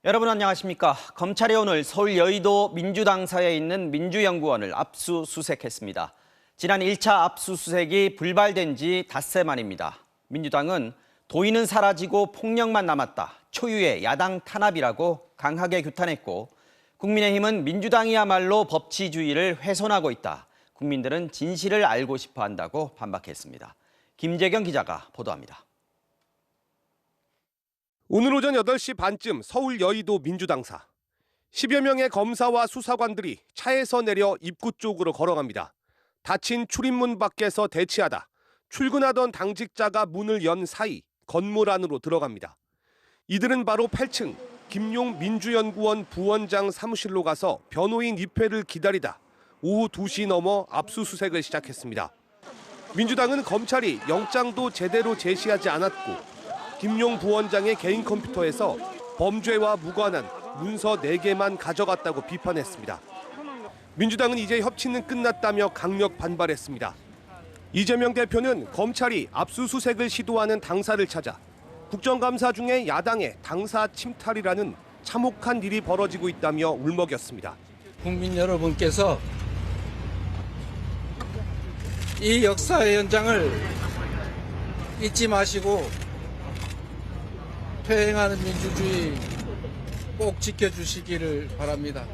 여러분 안녕하십니까? 검찰이 오늘 서울 여의도 민주당사에 있는 민주연구원을 압수수색했습니다. 지난 1차 압수수색이 불발된 지 닷새 만입니다. 민주당은 도의는 사라지고 폭력만 남았다. 초유의 야당 탄압이라고 강하게 규탄했고, 국민의힘은 민주당이야말로 법치주의를 훼손하고 있다. 국민들은 진실을 알고 싶어 한다고 반박했습니다. 김재경 기자가 보도합니다. 오늘 오전 8시 반쯤 서울 여의도 민주당사. 10여 명의 검사와 수사관들이 차에서 내려 입구 쪽으로 걸어갑니다. 닫힌 출입문 밖에서 대치하다 출근하던 당직자가 문을 연 사이 건물 안으로 들어갑니다. 이들은 바로 8층 김용 민주연구원 부원장 사무실로 가서 변호인 입회를 기다리다 오후 2시 넘어 압수수색을 시작했습니다. 민주당은 검찰이 영장도 제대로 제시하지 않았고 김용 부원장의 개인 컴퓨터에서 범죄와 무관한 문서 4개만 가져갔다고 비판했습니다. 민주당은 이제 협치는 끝났다며 강력 반발했습니다. 이재명 대표는 검찰이 압수수색을 시도하는 당사를 찾아 국정감사 중에 야당의 당사 침탈이라는 참혹한 일이 벌어지고 있다며 울먹였습니다. 국민 여러분께서 이 역사의 연장을 잊지 마시고 퇴행하는 민주주의 꼭 지켜주시기를 바랍니다.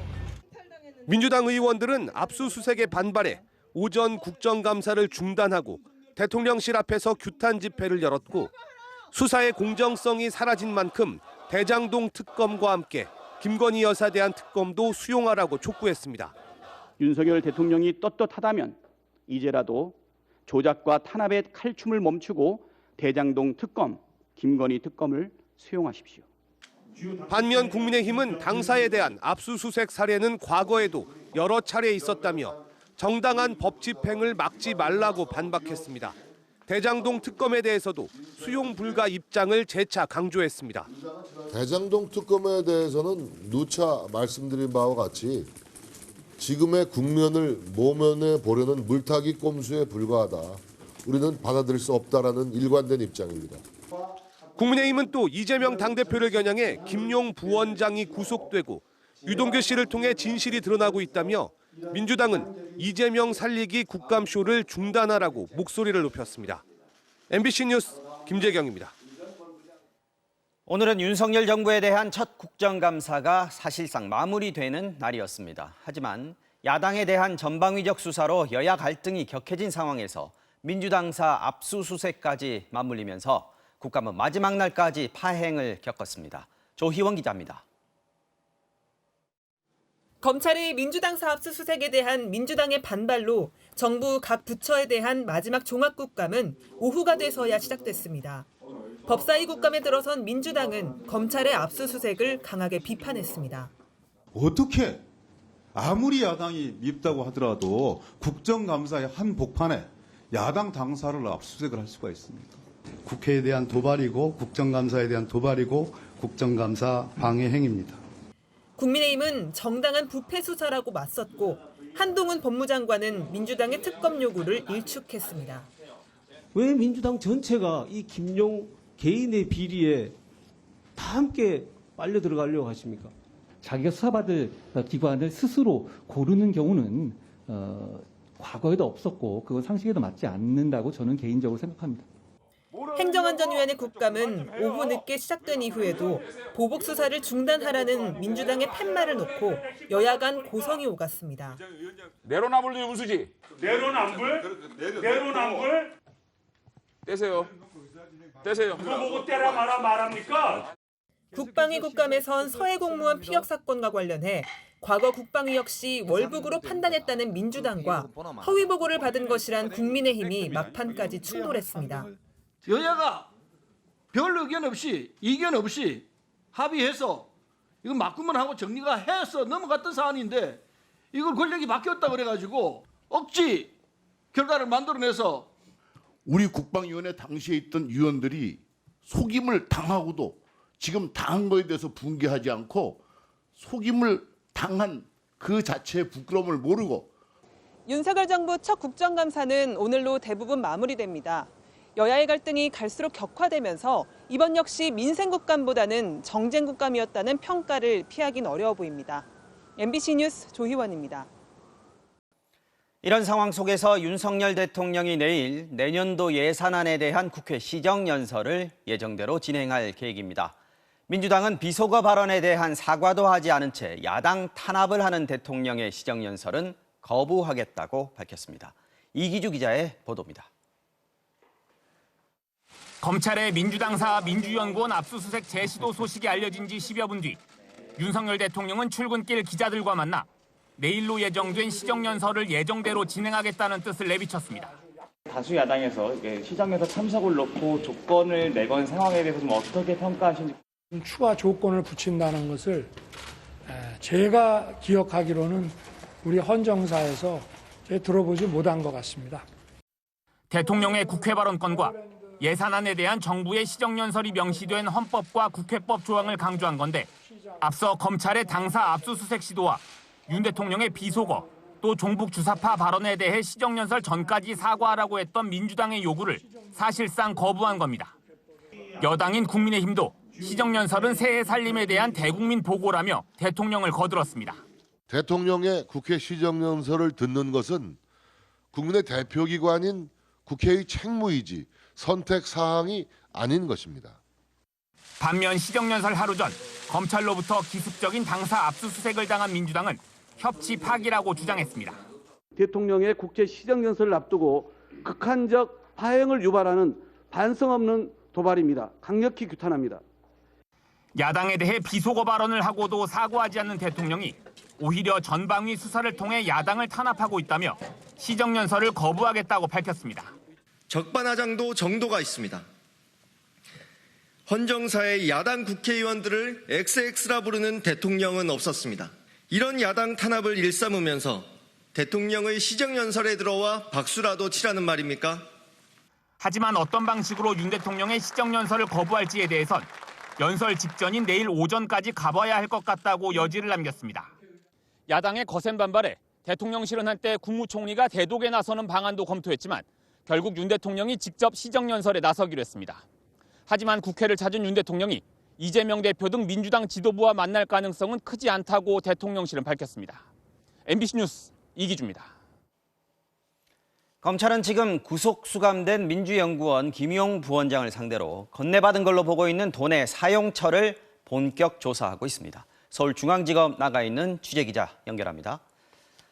민주당 의원들은 압수수색에 반발해 오전 국정감사를 중단하고 대통령실 앞에서 규탄 집회를 열었고, 수사의 공정성이 사라진 만큼 대장동 특검과 함께 김건희 여사에 대한 특검도 수용하라고 촉구했습니다. 윤석열 대통령이 떳떳하다면 이제라도 조작과 탄압의 칼춤을 멈추고 대장동 특검, 김건희 특검을 수용하십시오. 반면 국민의힘은 당사에 대한 압수수색 사례는 과거에도 여러 차례 있었다며 정당한 법 집행을 막지 말라고 반박했습니다. 대장동 특검에 대해서도 수용 불가 입장을 재차 강조했습니다. 대장동 특검에 대해서는 누차 말씀드린 바와 같이 지금의 국면을 모면해 보려는 물타기 꼼수에 불과하다. 우리는 받아들일 수 없다라는 일관된 입장입니다. 국민의힘은 또 이재명 당대표를 겨냥해 김용 부원장이 구속되고 유동규 씨를 통해 진실이 드러나고 있다며 민주당은 이재명 살리기 국감쇼를 중단하라고 목소리를 높였습니다. MBC 뉴스 김재경입니다. 오늘은 윤석열 정부에 대한 첫 국정감사가 사실상 마무리되는 날이었습니다. 하지만 야당에 대한 전방위적 수사로 여야 갈등이 격해진 상황에서 민주당사 압수수색까지 맞물리면서 국감은 마지막 날까지 파행을 겪었습니다. 조희원 기자입니다. 검찰의 민주당사 압수수색에 대한 민주당의 반발로 정부 각 부처에 대한 마지막 종합국감은 오후가 돼서야 시작됐습니다. 법사위 국감에 들어선 민주당은 검찰의 압수수색을 강하게 비판했습니다. 어떻게 아무리 야당이 밉다고 하더라도 국정감사의 한복판에 야당 당사를 압수수색을 할 수가 있습니까? 국회에 대한 도발이고 국정감사에 대한 도발이고 국정감사 방해 행위입니다. 국민의힘은 정당한 부패 수사라고 맞섰고, 한동훈 법무장관은 민주당의 특검 요구를 일축했습니다. 왜 민주당 전체가 이 김용 개인의 비리에 다 함께 빨려 들어가려고 하십니까? 자기가 수사받을 기관을 스스로 고르는 경우는 과거에도 없었고 그건 상식에도 맞지 않는다고 저는 개인적으로 생각합니다. 행정안전위원회 국감은 오후 늦게 시작된 이후에도 보복 수사를 중단하라는 민주당의 팻말을 놓고 여야 간 고성이 오갔습니다. 내로남불도 용수지. 내로남불? 내로남불? 떼세요. 떼세요. 그거 보고 떼라 마라 말합니까? 국방위 국감에선 서해 공무원 피격 사건과 관련해 과거 국방위 역시 월북으로 판단했다는 민주당과 허위 보고를 받은 것이란 국민의힘이 막판까지 충돌했습니다. 여야가 별 의견 없이 이견 없이 합의해서 이거 맞구만 하고 정리가 해서 넘어갔던 사안인데 이걸 권력이 바뀌었다 그래가지고 억지 결과를 만들어내서 우리 국방위원회 당시에 있던 위원들이 속임을 당하고도 지금 당한 거에 대해서 분개하지 않고 속임을 당한 그 자체의 부끄러움을 모르고 윤석열 정부 첫 국정감사는 오늘로 대부분 마무리됩니다. 여야의 갈등이 갈수록 격화되면서 이번 역시 민생 국감보다는 정쟁 국감이었다는 평가를 피하긴 어려워 보입니다. MBC 뉴스 조희원입니다. 이런 상황 속에서 윤석열 대통령이 내일 내년도 예산안에 대한 국회 시정연설을 예정대로 진행할 계획입니다. 민주당은 비속어 발언에 대한 사과도 하지 않은 채 야당 탄압을 하는 대통령의 시정연설은 거부하겠다고 밝혔습니다. 이기주 기자의 보도입니다. 검찰의 민주당사 민주연구원 압수수색 제시도 소식이 알려진 지 10여 분 뒤 윤석열 대통령은 출근길 기자들과 만나 내일로 예정된 시정연설을 예정대로 진행하겠다는 뜻을 내비쳤습니다. 다수 야당에서 시정연설 참석을 놓고 조건을 내건 상황에 대해서 좀 어떻게 평가하시는지. 추가 조건을 붙인다는 것을 제가 기억하기로는 우리 헌정사에서 들어보지 못한 것 같습니다. 대통령의 국회 발언권과 예산안에 대한 정부의 시정연설이 명시된 헌법과 국회법 조항을 강조한 건데 앞서 검찰의 당사 압수수색 시도와 윤 대통령의 비속어 또 종북 주사파 발언에 대해 시정연설 전까지 사과하라고 했던 민주당의 요구를 사실상 거부한 겁니다. 여당인 국민의힘도 시정연설은 새해 살림에 대한 대국민 보고라며 대통령을 거들었습니다. 대통령의 국회 시정연설을 듣는 것은 국민의 대표기관인 국회의 책무이지 선택사항이 아닌 것입니다. 반면 시정연설 하루 전 검찰로부터 기습적인 당사 압수수색을 당한 민주당은 협치 파기라고 주장했습니다. 대통령의 국제 시정연설을 앞두고 극한적 파행을 유발하는 반성 없는 도발입니다. 강력히 규탄합니다. 야당에 대해 비속어 발언을 하고도 사과하지 않는 대통령이 오히려 전방위 수사를 통해 야당을 탄압하고 있다며 시정연설을 거부하겠다고 밝혔습니다. 적반하장도 정도가 있습니다. 헌정사의 야당 국회의원들을 XX라 부르는 대통령은 없었습니다. 이런 야당 탄압을 일삼으면서 대통령의 시정연설에 들어와 박수라도 치라는 말입니까? 하지만 어떤 방식으로 윤 대통령의 시정연설을 거부할지에 대해선 연설 직전인 내일 오전까지 가봐야 할 것 같다고 여지를 남겼습니다. 야당의 거센 반발에 대통령실은 한때 국무총리가 대독에 나서는 방안도 검토했지만 결국 윤 대통령이 직접 시정연설에 나서기로 했습니다. 하지만 국회를 찾은 윤 대통령이 이재명 대표 등 민주당 지도부와 만날 가능성은 크지 않다고 대통령실은 밝혔습니다. MBC 뉴스 이기주입니다. 검찰은 지금 구속 수감된 민주연구원 김용 부원장을 상대로 건네받은 걸로 보고 있는 돈의 사용처를 본격 조사하고 있습니다. 서울중앙지검 나가 있는 취재기자 연결합니다.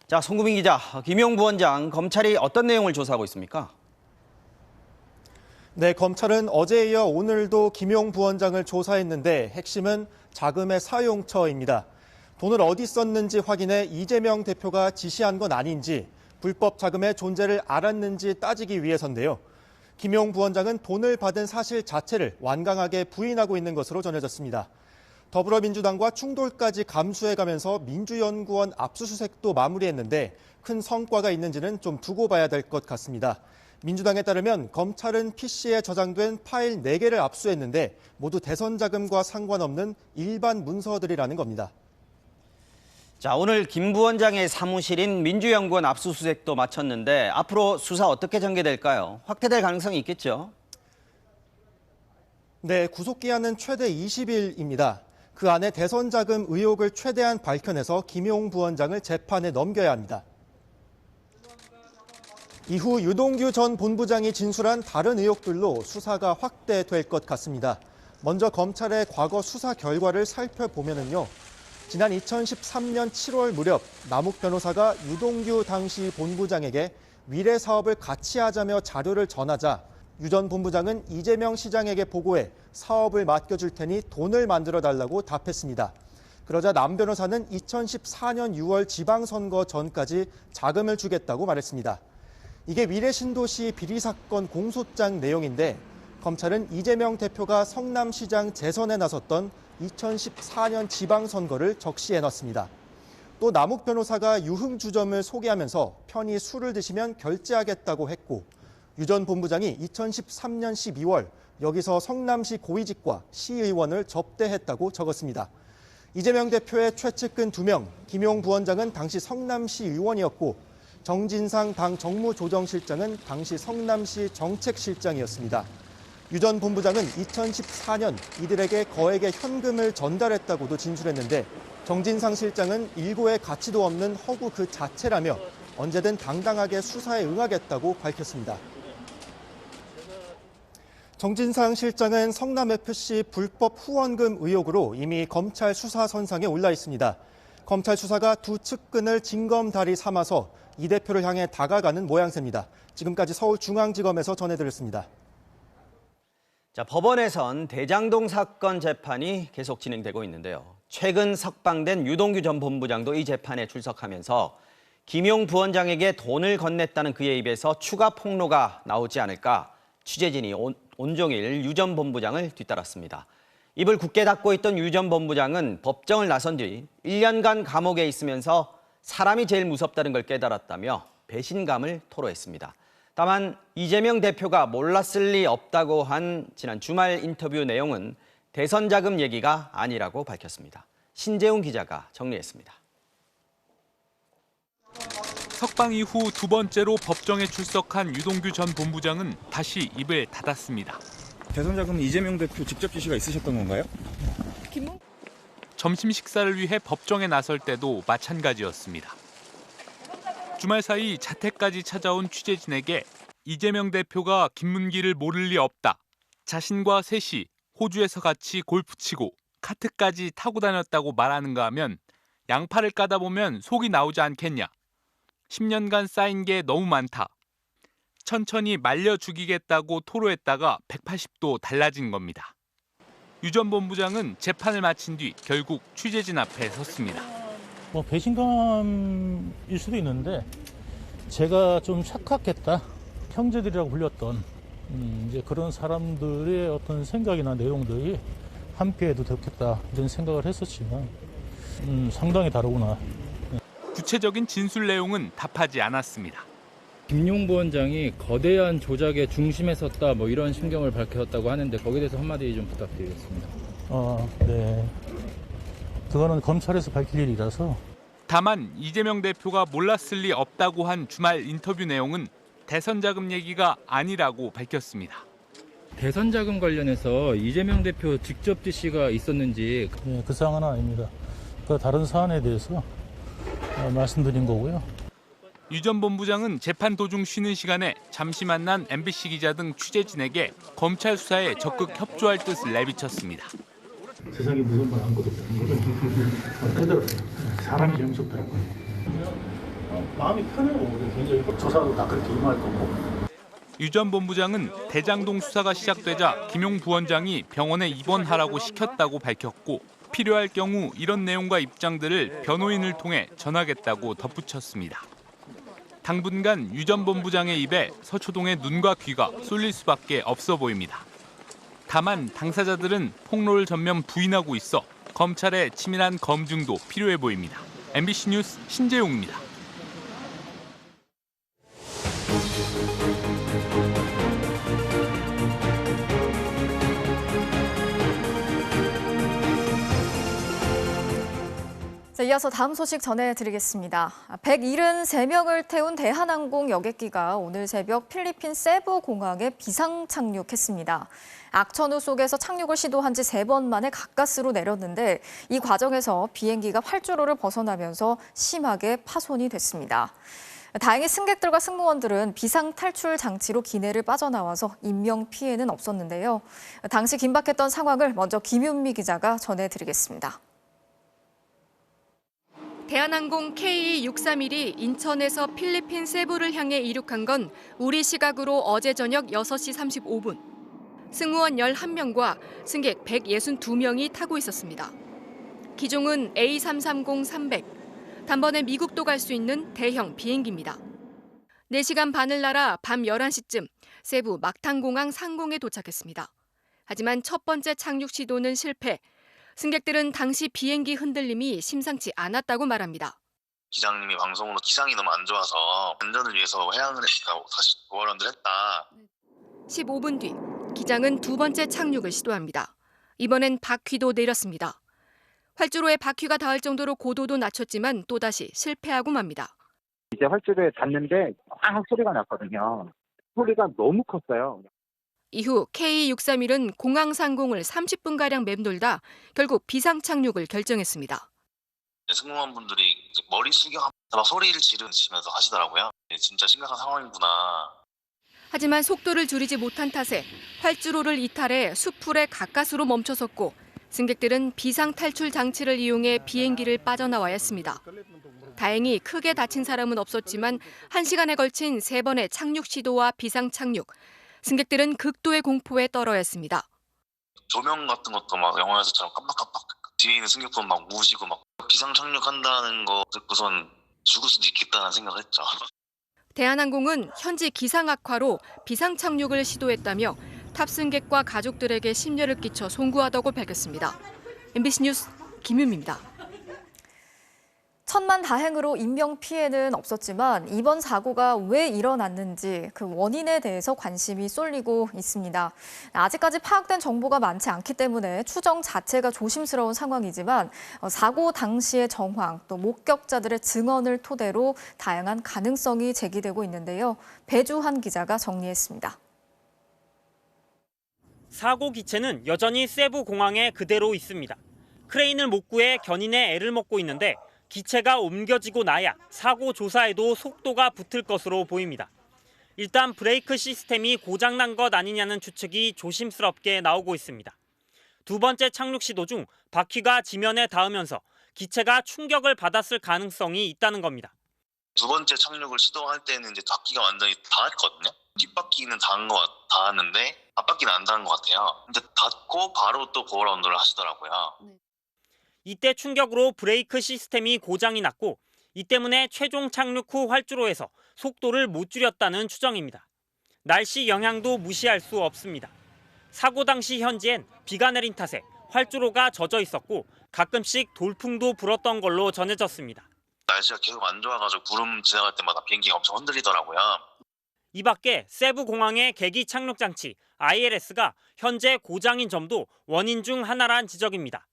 자, 송구민 기자, 김용 부원장, 검찰이 어떤 내용을 조사하고 있습니까? 네, 검찰은 어제에 이어 오늘도 김용 부원장을 조사했는데 핵심은 자금의 사용처입니다. 돈을 어디 썼는지 확인해 이재명 대표가 지시한 건 아닌지 불법 자금의 존재를 알았는지 따지기 위해서인데요. 김용 부원장은 돈을 받은 사실 자체를 완강하게 부인하고 있는 것으로 전해졌습니다. 더불어민주당과 충돌까지 감수해가면서 민주연구원 압수수색도 마무리했는데 큰 성과가 있는지는 좀 두고 봐야 될 것 같습니다. 민주당에 따르면 검찰은 PC에 저장된 파일 4개를 압수했는데 모두 대선 자금과 상관없는 일반 문서들이라는 겁니다. 자, 오늘 김 부원장의 사무실인 민주연구원 압수수색도 마쳤는데 앞으로 수사 어떻게 전개될까요? 확대될 가능성이 있겠죠? 네, 구속기한은 최대 20일입니다. 그 안에 대선 자금 의혹을 최대한 밝혀내서 김용 부원장을 재판에 넘겨야 합니다. 이후 유동규 전 본부장이 진술한 다른 의혹들로 수사가 확대될 것 같습니다. 먼저 검찰의 과거 수사 결과를 살펴보면요. 지난 2013년 7월 무렵 남욱 변호사가 유동규 당시 본부장에게 미래 사업을 같이 하자며 자료를 전하자 유 전 본부장은 이재명 시장에게 보고해 사업을 맡겨줄 테니 돈을 만들어 달라고 답했습니다. 그러자 남 변호사는 2014년 6월 지방선거 전까지 자금을 주겠다고 말했습니다. 이게 미래신도시 비리사건 공소장 내용인데 검찰은 이재명 대표가 성남시장 재선에 나섰던 2014년 지방선거를 적시해놨습니다. 또 남욱 변호사가 유흥주점을 소개하면서 편히 술을 드시면 결제하겠다고 했고 유 전 본부장이 2013년 12월 여기서 성남시 고위직과 시의원을 접대했다고 적었습니다. 이재명 대표의 최측근 2명, 김용 부원장은 당시 성남시 의원이었고 정진상 당 정무조정실장은 당시 성남시 정책실장이었습니다. 유 전 본부장은 2014년 이들에게 거액의 현금을 전달했다고도 진술했는데 정진상 실장은 일고의 가치도 없는 허구 그 자체라며 언제든 당당하게 수사에 응하겠다고 밝혔습니다. 정진상 실장은 성남FC 불법 후원금 의혹으로 이미 검찰 수사 선상에 올라 있습니다. 검찰 수사가 두 측근을 징검다리 삼아서 이 대표를 향해 다가가는 모양새입니다. 지금까지 서울중앙지검에서 전해드렸습니다. 자, 법원에선 대장동 사건 재판이 계속 진행되고 있는데요. 최근 석방된 유동규 전 본부장도 이 재판에 출석하면서 김용 부원장에게 돈을 건넸다는 그의 입에서 추가 폭로가 나오지 않을까 취재진이 온종일 유 전 본부장을 뒤따랐습니다. 입을 굳게 닫고 있던 유 전 본부장은 법정을 나선 뒤 1년간 감옥에 있으면서 사람이 제일 무섭다는 걸 깨달았다며 배신감을 토로했습니다. 다만 이재명 대표가 몰랐을 리 없다고 한 지난 주말 인터뷰 내용은 대선 자금 얘기가 아니라고 밝혔습니다. 신재훈 기자가 정리했습니다. 석방 이후 두 번째로 법정에 출석한 유동규 전 본부장은 다시 입을 닫았습니다. 대선 자금은 이재명 대표 직접 지시가 있으셨던 건가요? 점심 식사를 위해 법정에 나설 때도 마찬가지였습니다. 주말 사이 자택까지 찾아온 취재진에게 이재명 대표가 김문기를 모를 리 없다. 자신과 셋이 호주에서 같이 골프 치고 카트까지 타고 다녔다고 말하는가 하면 양파를 까다 보면 속이 나오지 않겠냐. 10년간 쌓인 게 너무 많다. 천천히 말려 죽이겠다고 토로했다가 180도 달라진 겁니다. 유 전 본부장은 재판을 마친 뒤 결국 취재진 앞에 섰습니다. 배신감일 수도 있는데 제가 좀 착각했다. 형제들이라고 불렸던 이제 그런 사람들의 어떤 생각이나 내용들이 함께해도 좋겠다 이런 생각을 했었지만 상당히 다르구나. 구체적인 진술 내용은 답하지 않았습니다. 김용 부원장이 거대한 조작의 중심에 섰다 뭐 이런 심경을 밝혔다고 하는데 거기에 대해서 한마디 좀 부탁드리겠습니다. 네. 그거는 검찰에서 밝힐 일이라서. 다만 이재명 대표가 몰랐을 리 없다고 한 주말 인터뷰 내용은 대선 자금 얘기가 아니라고 밝혔습니다. 대선 자금 관련해서 이재명 대표 직접 지시가 있었는지. 네, 그 사항은 아닙니다. 그 다른 사안에 대해서 말씀드린 거고요. 유 전 본부장은 재판 도중 쉬는 시간에 잠시 만난 MBC 기자 등 취재진에게 검찰 수사에 적극 협조할 뜻을 내비쳤습니다. 세상에 무슨 말 아무것도 없다. 사람이 제일 무섭더라고요. 마음이 편해요. 굉장히 조사도 다 그렇게 임할 거고. 유 전 본부장은 대장동 수사가 시작되자 김용 부원장이 병원에 입원하라고 시켰다고 밝혔고 필요할 경우 이런 내용과 입장들을 변호인을 통해 전하겠다고 덧붙였습니다. 당분간 유 전 본부장의 입에 서초동의 눈과 귀가 쏠릴 수밖에 없어 보입니다. 다만 당사자들은 폭로를 전면 부인하고 있어 검찰의 치밀한 검증도 필요해 보입니다. MBC 뉴스 신재용입니다. 이어서 다음 소식 전해드리겠습니다. 173명을 태운 대한항공 여객기가 오늘 새벽 필리핀 세부 공항에 비상 착륙했습니다. 악천후 속에서 착륙을 시도한 지 3번 만에 가까스로 내렸는데 이 과정에서 비행기가 활주로를 벗어나면서 심하게 파손이 됐습니다. 다행히 승객들과 승무원들은 비상 탈출 장치로 기내를 빠져나와서 인명 피해는 없었는데요. 당시 긴박했던 상황을 먼저 김윤미 기자가 전해드리겠습니다. 대한항공 KE631이 인천에서 필리핀 세부를 향해 이륙한 건 우리 시각으로 어제 저녁 6시 35분. 승무원 11명과 승객 162명이 타고 있었습니다. 기종은 A330-300. 단번에 미국도 갈 수 있는 대형 비행기입니다. 4시간 반을 날아 밤 11시쯤 세부 막탄공항 상공에 도착했습니다. 하지만 첫 번째 착륙 시도는 실패. 승객들은 당시 비행기 흔들림이 심상치 않았다고 말합니다. 기장님이 방송으로 기상이 너무 안 좋아서 안전을 위해서 해양을 했다고 다시 보완을 했다. 15분 뒤 기장은 두 번째 착륙을 시도합니다. 이번엔 바퀴도 내렸습니다. 활주로에 바퀴가 닿을 정도로 고도도 낮췄지만 또다시 실패하고 맙니다. 이제 활주로에 닿는데 꽉 소리가 났거든요. 소리가 너무 컸어요. 이후 KE-631은 공항 상공을 30분가량 맴돌다 결국 비상 착륙을 결정했습니다. 승무원분들이 이제 머리 실경하면서 막 소리를 지르시면서 하시더라고요. 진짜 심각한 상황이구나. 하지만 속도를 줄이지 못한 탓에 활주로를 이탈해 숲풀에 가까스로 멈춰섰고 승객들은 비상 탈출 장치를 이용해 비행기를 빠져나와야 했습니다. 다행히 크게 다친 사람은 없었지만 1시간에 걸친 3번의 착륙 시도와 비상 착륙, 승객들은 극도의 공포에 떨어야 했습니다. 조명 같은 것도 막 영화에서처럼 깜빡깜빡 뒤에 있는 승객분 막 우시고 막 비상 착륙한다는 거 듣고선 죽을 수도 있겠다는 생각을 했죠. 대한항공은 현지 기상 악화로 비상 착륙을 시도했다며 탑승객과 가족들에게 심려를 끼쳐 송구하다고 밝혔습니다. MBC 뉴스 김윤미입니다. 천만다행으로 인명피해는 없었지만 이번 사고가 왜 일어났는지 그 원인에 대해서 관심이 쏠리고 있습니다. 아직까지 파악된 정보가 많지 않기 때문에 추정 자체가 조심스러운 상황이지만 사고 당시의 정황 또 목격자들의 증언을 토대로 다양한 가능성이 제기되고 있는데요. 배주한 기자가 정리했습니다. 사고 기체는 여전히 세부 공항에 그대로 있습니다. 크레인을 못 구해 견인에 애를 먹고 있는데 기체가 옮겨지고 나야 사고 조사에도 속도가 붙을 것으로 보입니다. 일단 브레이크 시스템이 고장난 것 아니냐는 추측이 조심스럽게 나오고 있습니다. 두 번째 착륙 시도 중 바퀴가 지면에 닿으면서 기체가 충격을 받았을 가능성이 있다는 겁니다. 두 번째 착륙을 시도할 때는 이제 바퀴가 완전히 닿았거든요. 뒷바퀴는 닿았는데 앞바퀴는 안 닿은 것 같아요. 근데 닿고 바로 또 고어라운드를 하시더라고요. 이때 충격으로 브레이크 시스템이 고장이 났고 이 때문에 최종 착륙 후 활주로에서 속도를 못 줄였다는 추정입니다. 날씨 영향도 무시할 수 없습니다. 사고 당시 현지엔 비가 내린 탓에 활주로가 젖어 있었고 가끔씩 돌풍도 불었던 걸로 전해졌습니다. 날씨가 계속 안 좋아가지고 구름 지나갈 때마다 비행기가 엄청 흔들리더라고요. 이 밖에 세부 공항의 계기 착륙 장치 ILS가 현재 고장인 점도 원인 중 하나란 지적입니다.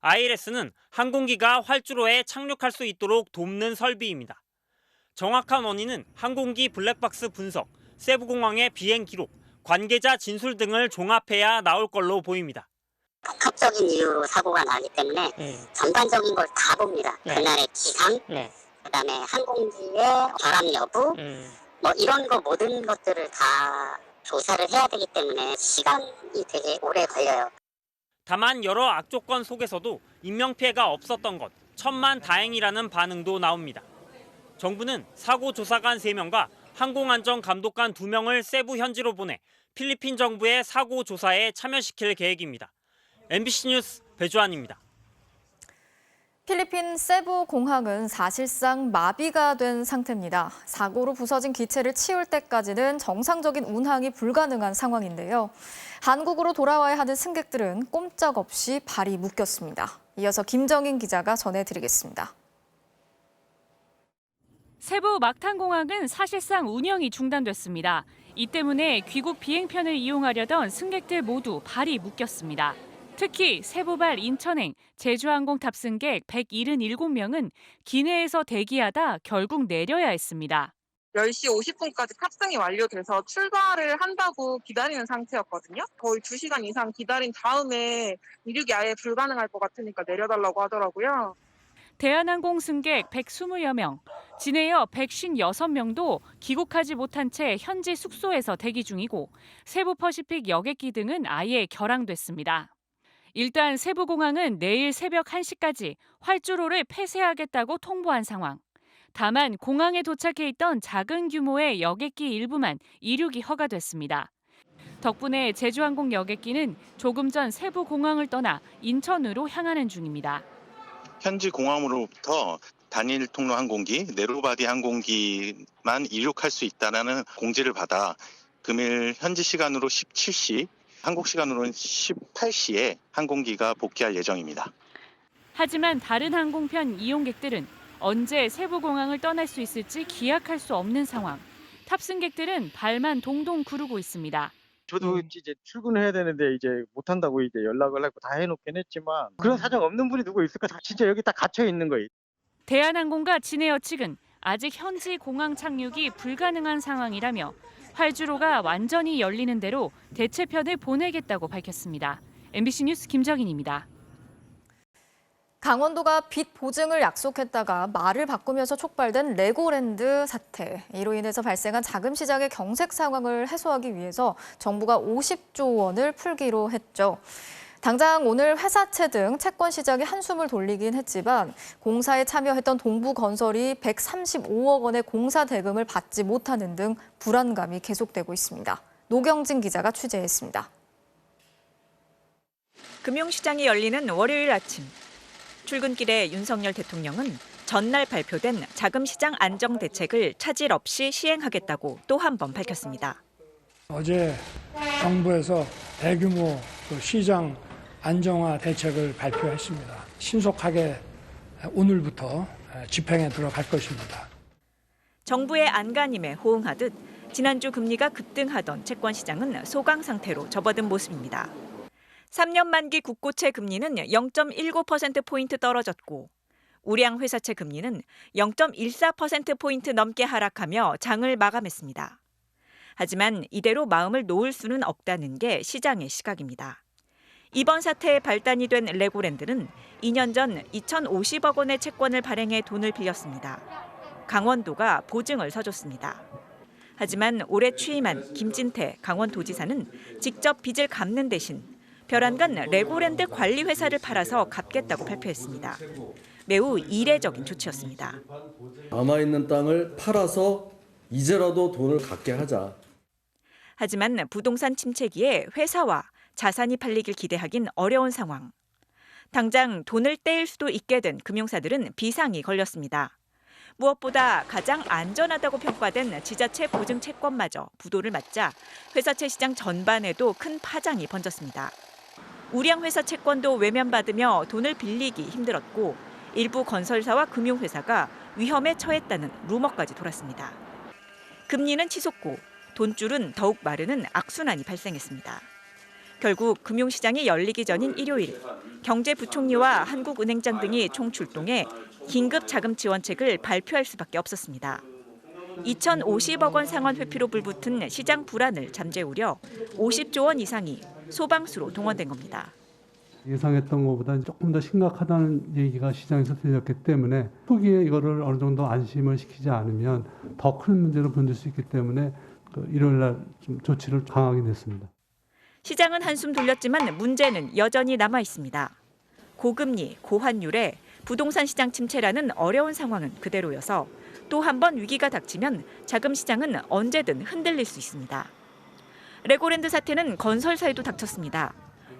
ILS는 항공기가 활주로에 착륙할 수 있도록 돕는 설비입니다. 정확한 원인은 항공기 블랙박스 분석, 세부공항의 비행 기록, 관계자 진술 등을 종합해야 나올 걸로 보입니다. 복합적인 이유로 사고가 나기 때문에 전반적인 걸 다 봅니다. 그날의 기상, 그다음에 항공기의 결함 여부, 뭐 이런 거 모든 것들을 다 조사를 해야 되기 때문에 시간이 되게 오래 걸려요. 다만 여러 악조건 속에서도 인명피해가 없었던 것 천만다행이라는 반응도 나옵니다. 정부는 사고 조사관 3명과 항공안전감독관 2명을 세부 현지로 보내 필리핀 정부의 사고 조사에 참여시킬 계획입니다. MBC 뉴스 배주환입니다. 필리핀 세부 공항은 사실상 마비가 된 상태입니다. 사고로 부서진 기체를 치울 때까지는 정상적인 운항이 불가능한 상황인데요. 한국으로 돌아와야 하는 승객들은 꼼짝없이 발이 묶였습니다. 이어서 김정인 기자가 전해드리겠습니다. 세부 막탄공항은 사실상 운영이 중단됐습니다. 이 때문에 귀국 비행편을 이용하려던 승객들 모두 발이 묶였습니다. 특히 세부발 인천행 제주항공 탑승객 177명은 기내에서 대기하다 결국 내려야 했습니다. 10시 50분까지 탑승이 완료돼서 출발을 한다고 기다리는 상태였거든요. 거의 2시간 이상 기다린 다음에 이륙이 아예 불가능할 것 같으니까 내려달라고 하더라고요. 대한항공 승객 120여 명, 진에어 156명도 귀국하지 못한 채 현지 숙소에서 대기 중이고 세부퍼시픽 여객기 등은 아예 결항됐습니다. 일단 세부공항은 내일 새벽 1시까지 활주로를 폐쇄하겠다고 통보한 상황. 다만 공항에 도착해 있던 작은 규모의 여객기 일부만 이륙이 허가됐습니다. 덕분에 제주항공 여객기는 조금 전 세부공항을 떠나 인천으로 향하는 중입니다. 현지 공항으로부터 단일 통로 항공기, 네로바디 항공기만 이륙할 수 있다는 공지를 받아 금일 현지 시간으로 17시, 한국 시간으로는 18시에 항공기가 복귀할 예정입니다. 하지만 다른 항공편 이용객들은 언제 세부공항을 떠날 수 있을지 기약할 수 없는 상황. 탑승객들은 발만 동동 구르고 있습니다. 저도 이제 출근해야 되는데 이제 못한다고 이제 연락을 하고 다 해놓긴 했지만 그런 사정 없는 분이 누구 있을까? 다 진짜 여기 딱 갇혀 있는 거예요. 대한항공과 진에어 측은 아직 현지 공항 착륙이 불가능한 상황이라며 활주로가 완전히 열리는 대로 대체편을 보내겠다고 밝혔습니다. MBC 뉴스 김정인입니다. 강원도가 빚 보증을 약속했다가 말을 바꾸면서 촉발된 레고랜드 사태. 이로 인해서 발생한 자금 시장의 경색 상황을 해소하기 위해서 정부가 50조 원을 풀기로 했죠. 당장 오늘 회사채 등 채권 시장에 한숨을 돌리긴 했지만 공사에 참여했던 동부건설이 135억 원의 공사 대금을 받지 못하는 등 불안감이 계속되고 있습니다. 노경진 기자가 취재했습니다. 금융시장이 열리는 월요일 아침. 출근길에 윤석열 대통령은 전날 발표된 자금시장 안정 대책을 차질 없이 시행하겠다고 또 한 번 밝혔습니다. 어제 정부에서 대규모 시장 안정화 대책을 발표했습니다. 신속하게 오늘부터 집행에 들어갈 것입니다. 정부의 안간힘에 호응하듯 지난주 금리가 급등하던 채권 시장은 소강 상태로 접어든 모습입니다. 3년 만기 국고채 금리는 0.19%포인트 떨어졌고 우량 회사채 금리는 0.14%포인트 넘게 하락하며 장을 마감했습니다. 하지만 이대로 마음을 놓을 수는 없다는 게 시장의 시각입니다. 이번 사태에 발단이 된 레고랜드는 2년 전 2,050억 원의 채권을 발행해 돈을 빌렸습니다. 강원도가 보증을 서줬습니다. 하지만 올해 취임한 김진태 강원도지사는 직접 빚을 갚는 대신 별안간 레고랜드 관리회사를 팔아서 갚겠다고 발표했습니다. 매우 이례적인 조치였습니다. 남아있는 땅을 팔아서 이제라도 돈을 갚게 하자. 하지만 부동산 침체기에 회사와 자산이 팔리길 기대하긴 어려운 상황. 당장 돈을 떼일 수도 있게 된 금융사들은 비상이 걸렸습니다. 무엇보다 가장 안전하다고 평가된 지자체 보증 채권마저 부도를 맞자 회사채 시장 전반에도 큰 파장이 번졌습니다. 우량 회사 채권도 외면받으며 돈을 빌리기 힘들었고 일부 건설사와 금융회사가 위험에 처했다는 루머까지 돌았습니다. 금리는 치솟고 돈줄은 더욱 마르는 악순환이 발생했습니다. 결국 금융시장이 열리기 전인 일요일, 경제부총리와 한국은행장 등이 총출동해 긴급 자금 지원책을 발표할 수밖에 없었습니다. 2,050억 원 상환 회피로 불붙은 시장 불안을 잠재우려 50조 원 이상이 소방수로 동원된 겁니다. 예상했던 것보다 조금 더 심각하다는 얘기가 시장에서 들렸기 때문에 초기에 이거를 어느 정도 안심을 시키지 않으면 더 큰 문제로 번질 수 있기 때문에 일요일 날 좀 조치를 강하게 냈습니다. 시장은 한숨 돌렸지만 문제는 여전히 남아 있습니다. 고금리, 고환율에 부동산 시장 침체라는 어려운 상황은 그대로여서 또 한 번 위기가 닥치면 자금 시장은 언제든 흔들릴 수 있습니다. 레고랜드 사태는 건설사에도 닥쳤습니다.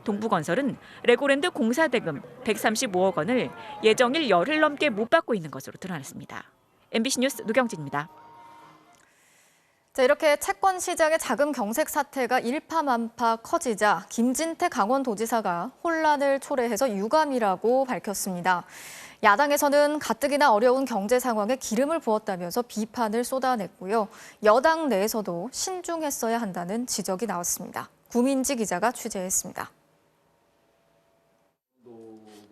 동부건설은 레고랜드 공사 대금 135억 원을 예정일 열흘 넘게 못 받고 있는 것으로 드러났습니다. MBC 뉴스 노경진입니다. 자, 이렇게 채권 시장의 자금 경색 사태가 일파만파 커지자 김진태 강원도지사가 혼란을 초래해서 유감이라고 밝혔습니다. 야당에서는 가뜩이나 어려운 경제 상황에 기름을 부었다면서 비판을 쏟아냈고요. 여당 내에서도 신중했어야 한다는 지적이 나왔습니다. 구민지 기자가 취재했습니다.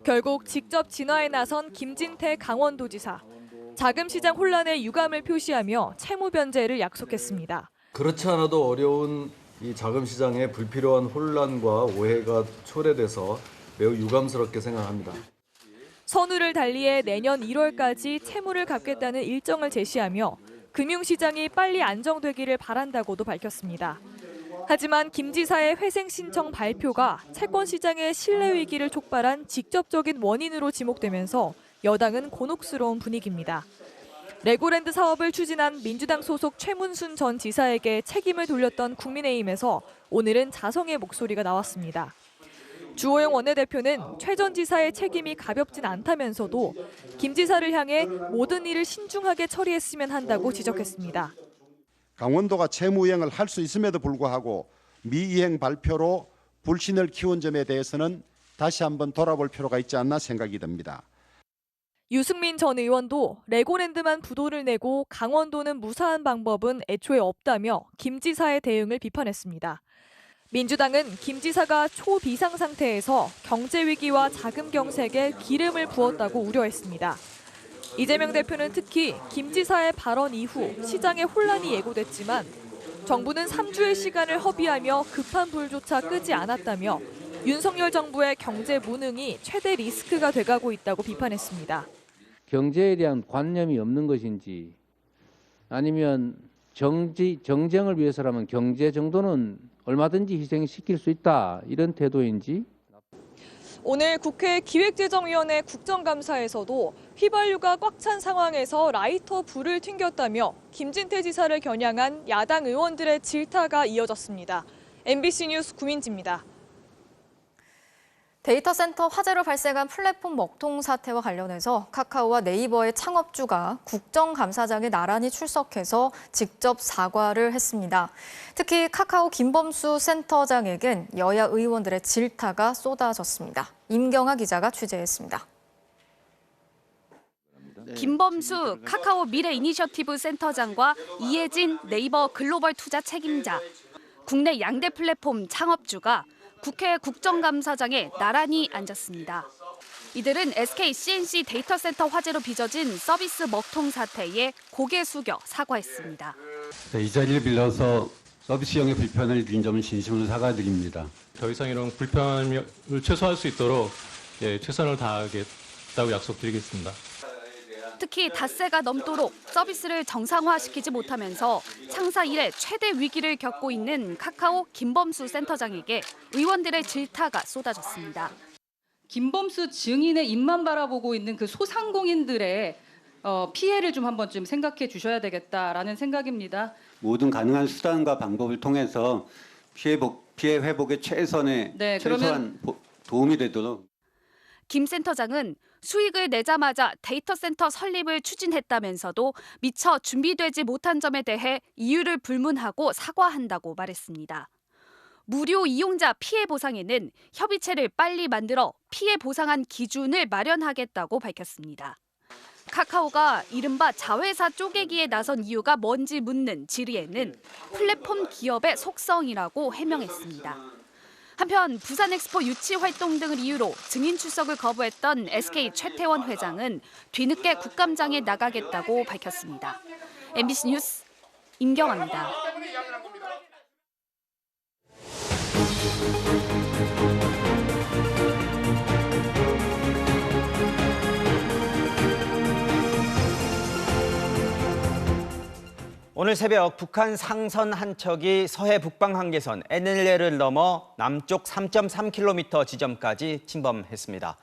결국 직접 진화에 나선 김진태 강원도지사. 자금 시장 혼란에 유감을 표시하며 채무 변제를 약속했습니다. 그렇지 않아도 어려운 이 자금 시장에 불필요한 혼란과 오해가 초래돼서 매우 유감스럽게 생각합니다. 선우를 달리해 내년 1월까지 채무를 갚겠다는 일정을 제시하며 금융시장이 빨리 안정되기를 바란다고도 밝혔습니다. 하지만 김 지사의 회생 신청 발표가 채권 시장의 신뢰 위기를 촉발한 직접적인 원인으로 지목되면서 여당은 곤혹스러운 분위기입니다. 레고랜드 사업을 추진한 민주당 소속 최문순 전 지사에게 책임을 돌렸던 국민의힘에서 오늘은 자성의 목소리가 나왔습니다. 주호영 원내대표는 최 전 지사의 책임이 가볍진 않다면서도 김 지사를 향해 모든 일을 신중하게 처리했으면 한다고 지적했습니다. 강원도가 채무이행을 할 수 있음에도 불구하고 미이행 발표로 불신을 키운 점에 대해서는 다시 한번 돌아볼 필요가 있지 않나 생각이 듭니다. 유승민 전 의원도 레고랜드만 부도를 내고 강원도는 무사한 방법은 애초에 없다며 김 지사의 대응을 비판했습니다. 민주당은 김 지사가 초비상 상태에서 경제 위기와 자금 경색에 기름을 부었다고 우려했습니다. 이재명 대표는 특히 김 지사의 발언 이후 시장에 혼란이 예고됐지만 정부는 3주의 시간을 허비하며 급한 불조차 끄지 않았다며 윤석열 정부의 경제 무능이 최대 리스크가 돼가고 있다고 비판했습니다. 경제에 대한 관념이 없는 것인지 아니면 정쟁을 위해서라면 경제 정도는 얼마든지 희생시킬 수 있다 이런 태도인지. 오늘 국회 기획재정위원회 국정감사에서도 휘발유가 꽉 찬 상황에서 라이터 불을 튕겼다며 김진태 지사를 겨냥한 야당 의원들의 질타가 이어졌습니다. MBC 뉴스 구민지입니다. 데이터 센터 화재로 발생한 플랫폼 먹통 사태와 관련해서 카카오와 네이버의 창업주가 국정감사장에 나란히 출석해서 직접 사과를 했습니다. 특히 카카오 김범수 센터장에겐 여야 의원들의 질타가 쏟아졌습니다. 임경아 기자가 취재했습니다. 김범수 카카오 미래 이니셔티브 센터장과 이혜진 네이버 글로벌 투자 책임자, 국내 양대 플랫폼 창업주가 국회 국정감사장에 나란히 앉았습니다. 이들은 SK CNC 데이터 센터 화재로 빚어진 서비스 먹통 사태에 고개 숙여 사과했습니다. 이 자리를 빌려서 서비스 영역 불편을 드린 점은 진심으로 사과드립니다. 더 이상 이런 불편을 최소화할 수 있도록 최선을 다하겠다고 약속드리겠습니다. 특히 닷새가 넘도록 서비스를 정상화시키지 못하면서 창사 이래 최대 위기를 겪고 있는 카카오 김범수 센터장에게 의원들의 질타가 쏟아졌습니다. 김범수 증인의 입만 바라보고 있는 그 소상공인들의 피해를 좀 한번 좀 생각해 주셔야 되겠다라는 생각입니다. 모든 가능한 수단과 방법을 통해서 피해 회복에 최소한 도움이 되도록. 김 센터장은 수익을 내자마자 데이터 센터 설립을 추진했다면서도 미처 준비되지 못한 점에 대해 이유를 불문하고 사과한다고 말했습니다. 무료 이용자 피해 보상에는 협의체를 빨리 만들어 피해 보상한 기준을 마련하겠다고 밝혔습니다. 카카오가 이른바 자회사 쪼개기에 나선 이유가 뭔지 묻는 질의에는 플랫폼 기업의 속성이라고 해명했습니다. 한편 부산 엑스포 유치 활동 등을 이유로 증인 출석을 거부했던 SK 최태원 회장은 뒤늦게 국감장에 나가겠다고 밝혔습니다. MBC 뉴스 임경아입니다. 오늘 새벽 북한 상선 한 척이 서해 북방 한계선 NLL을 넘어 남쪽 3.3km 지점까지 침범했습니다.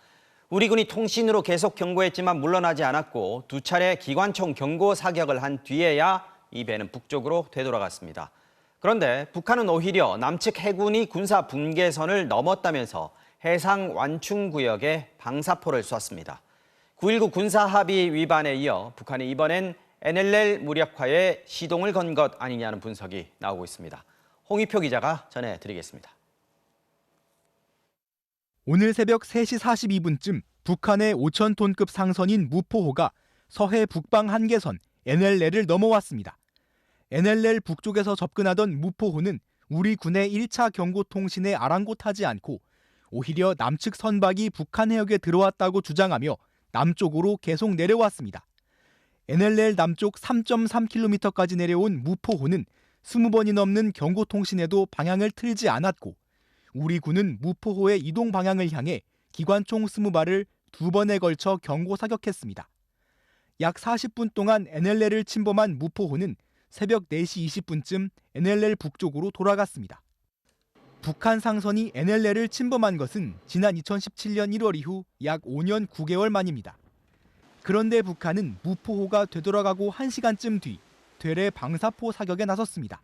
우리 군이 통신으로 계속 경고했지만 물러나지 않았고 두 차례 기관총 경고 사격을 한 뒤에야 이 배는 북쪽으로 되돌아갔습니다. 그런데 북한은 오히려 남측 해군이 군사 분계선을 넘었다면서 해상 완충 구역에 방사포를 쐈습니다. 9.19 군사합의 위반에 이어 북한이 이번엔 NLL 무력화에 시동을 건 것 아니냐는 분석이 나오고 있습니다. 홍희표 기자가 전해드리겠습니다. 오늘 새벽 3시 42분쯤 북한의 5,000톤급 상선인 무포호가 서해 북방 한계선 NLL을 넘어왔습니다. NLL 북쪽에서 접근하던 무포호는 우리 군의 1차 경고 통신에 아랑곳하지 않고 오히려 남측 선박이 북한 해역에 들어왔다고 주장하며 남쪽으로 계속 내려왔습니다. NLL 남쪽 3.3km까지 내려온 무포호는 20번이 넘는 경고 통신에도 방향을 틀지 않았고 우리 군은 무포호의 이동 방향을 향해 기관총 20발을 2번에 걸쳐 경고 사격했습니다. 약 40분 동안 NLL을 침범한 무포호는 새벽 4시 20분쯤 NLL 북쪽으로 돌아갔습니다. 북한 상선이 NLL을 침범한 것은 지난 2017년 1월 이후 약 5년 9개월 만입니다. 그런데 북한은 무포호가 되돌아가고 1시간쯤 뒤 되레 방사포 사격에 나섰습니다.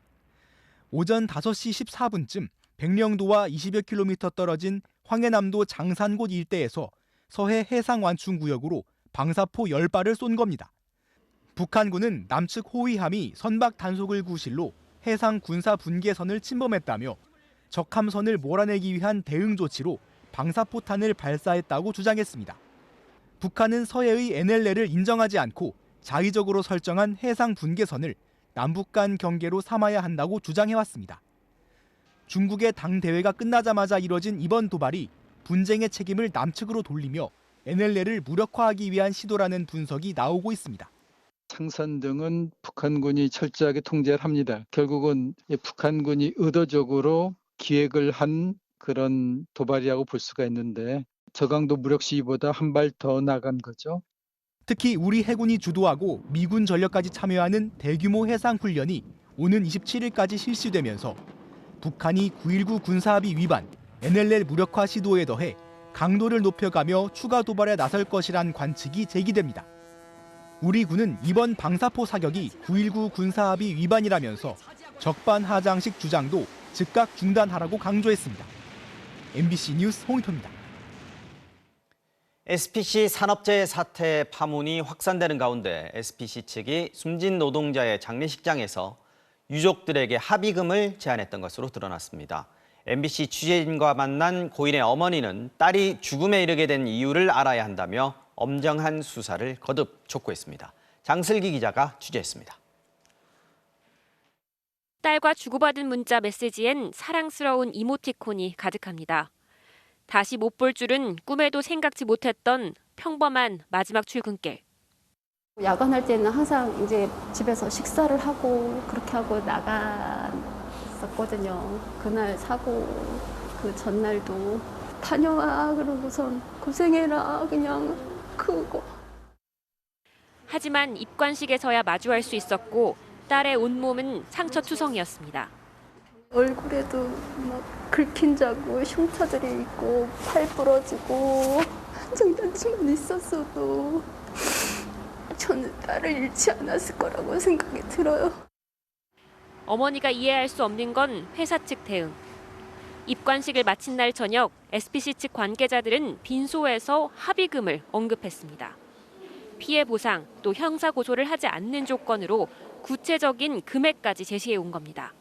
오전 5시 14분쯤 백령도와 20여 킬로미터 떨어진 황해남도 장산곶 일대에서 서해 해상완충구역으로 방사포 10발을 쏜 겁니다. 북한군은 남측 호위함이 선박 단속을 구실로 해상 군사 분계선을 침범했다며 적함선을 몰아내기 위한 대응 조치로 방사포탄을 발사했다고 주장했습니다. 북한은 서해의 NLL을 인정하지 않고 자의적으로 설정한 해상 분계선을 남북 간 경계로 삼아야 한다고 주장해왔습니다. 중국의 당 대회가 끝나자마자 이뤄진 이번 도발이 분쟁의 책임을 남측으로 돌리며 NLL을 무력화하기 위한 시도라는 분석이 나오고 있습니다. 상산 등은 북한군이 철저하게 통제를 합니다. 결국은 북한군이 의도적으로 기획을 한 그런 도발이라고 볼 수가 있는데 저강도 무력 시위보다 한 발 더 나간 거죠. 특히 우리 해군이 주도하고 미군 전력까지 참여하는 대규모 해상 훈련이 오는 27일까지 실시되면서 북한이 9.19 군사합의 위반, NLL 무력화 시도에 더해 강도를 높여가며 추가 도발에 나설 것이란 관측이 제기됩니다. 우리 군은 이번 방사포 사격이 9.19 군사합의 위반이라면서 적반하장식 주장도 즉각 중단하라고 강조했습니다. MBC 뉴스 홍익표입니다. SPC 산업재해 사태 파문이 확산되는 가운데 SPC 측이 숨진 노동자의 장례식장에서 유족들에게 합의금을 제안했던 것으로 드러났습니다. MBC 취재진과 만난 고인의 어머니는 딸이 죽음에 이르게 된 이유를 알아야 한다며 엄정한 수사를 거듭 촉구했습니다. 장슬기 기자가 취재했습니다. 딸과 주고받은 문자 메시지엔 사랑스러운 이모티콘이 가득합니다. 다시 못 볼 줄은 꿈에도 생각지 못했던 평범한 마지막 출근길. 야간할 때는 항상 이제 집에서 식사를 하고 그렇게 하고 나갔었거든요. 그날 사고 그 전날도 다녀와 그러고선 고생해라 그냥 그거. 하지만 입관식에서야 마주할 수 있었고 딸의 온몸은 상처투성이었습니다. 얼굴에도 막 긁힌 자고 흉터들이 있고 팔 부러지고 장단치만 있었어도 저는 딸을 잃지 않았을 거라고 생각이 들어요. 어머니가 이해할 수 없는 건 회사 측 대응. 입관식을 마친 날 저녁 SPC 측 관계자들은 빈소에서 합의금을 언급했습니다. 피해 보상 또 형사 고소를 하지 않는 조건으로 구체적인 금액까지 제시해 온 겁니다.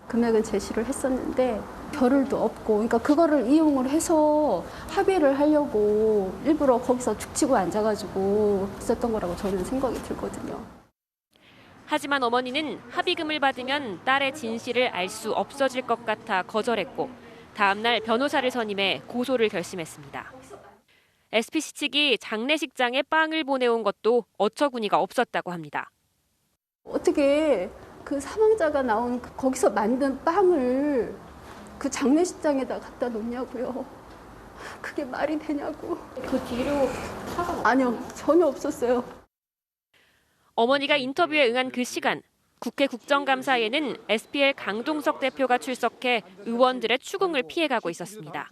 금액은 제시를 했었는데 겨를도 없고 그러니까 그거를 이용을 해서 합의를 하려고 일부러 거기서 죽치고 앉아가지고 있었던 거라고 저는 생각이 들거든요. 하지만 어머니는 합의금을 받으면 딸의 진실을 알 수 없어질 것 같아 거절했고 다음 날 변호사를 선임해 고소를 결심했습니다. SPC 측이 장례식장에 빵을 보내온 것도 어처구니가 없었다고 합니다. 어떻게 그 사망자가 나온 거기서 만든 빵을 그 장례식장에다 갖다 놓냐고요. 그게 말이 되냐고. 그 뒤로 아니요, 전혀 없었어요. 어머니가 인터뷰에 응한 그 시간, 국회 국정감사에는 SPL 강동석 대표가 출석해 의원들의 추궁을 피해가고 있었습니다.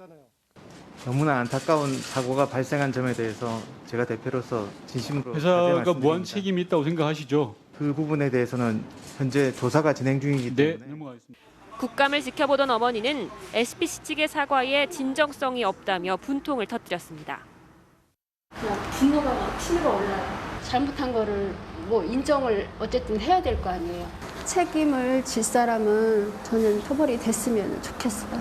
너무나 안타까운 사고가 발생한 점에 대해서 제가 대표로서 진심으로 회사가 무한 책임이 있다고 생각하시죠? 그 부분에 대해서는 현재 조사가 진행 중이기 때문에 넘어가겠습니다. 국감을 지켜보던 어머니는 SPC 측의 사과에 진정성이 없다며 분통을 터뜨렸습니다. 그냥 분노가 막 치밀어 올라요. 잘못한 거를 뭐 인정을 어쨌든 해야 될 거 아니에요. 책임을 질 사람은 저는 처벌이 됐으면 좋겠어요.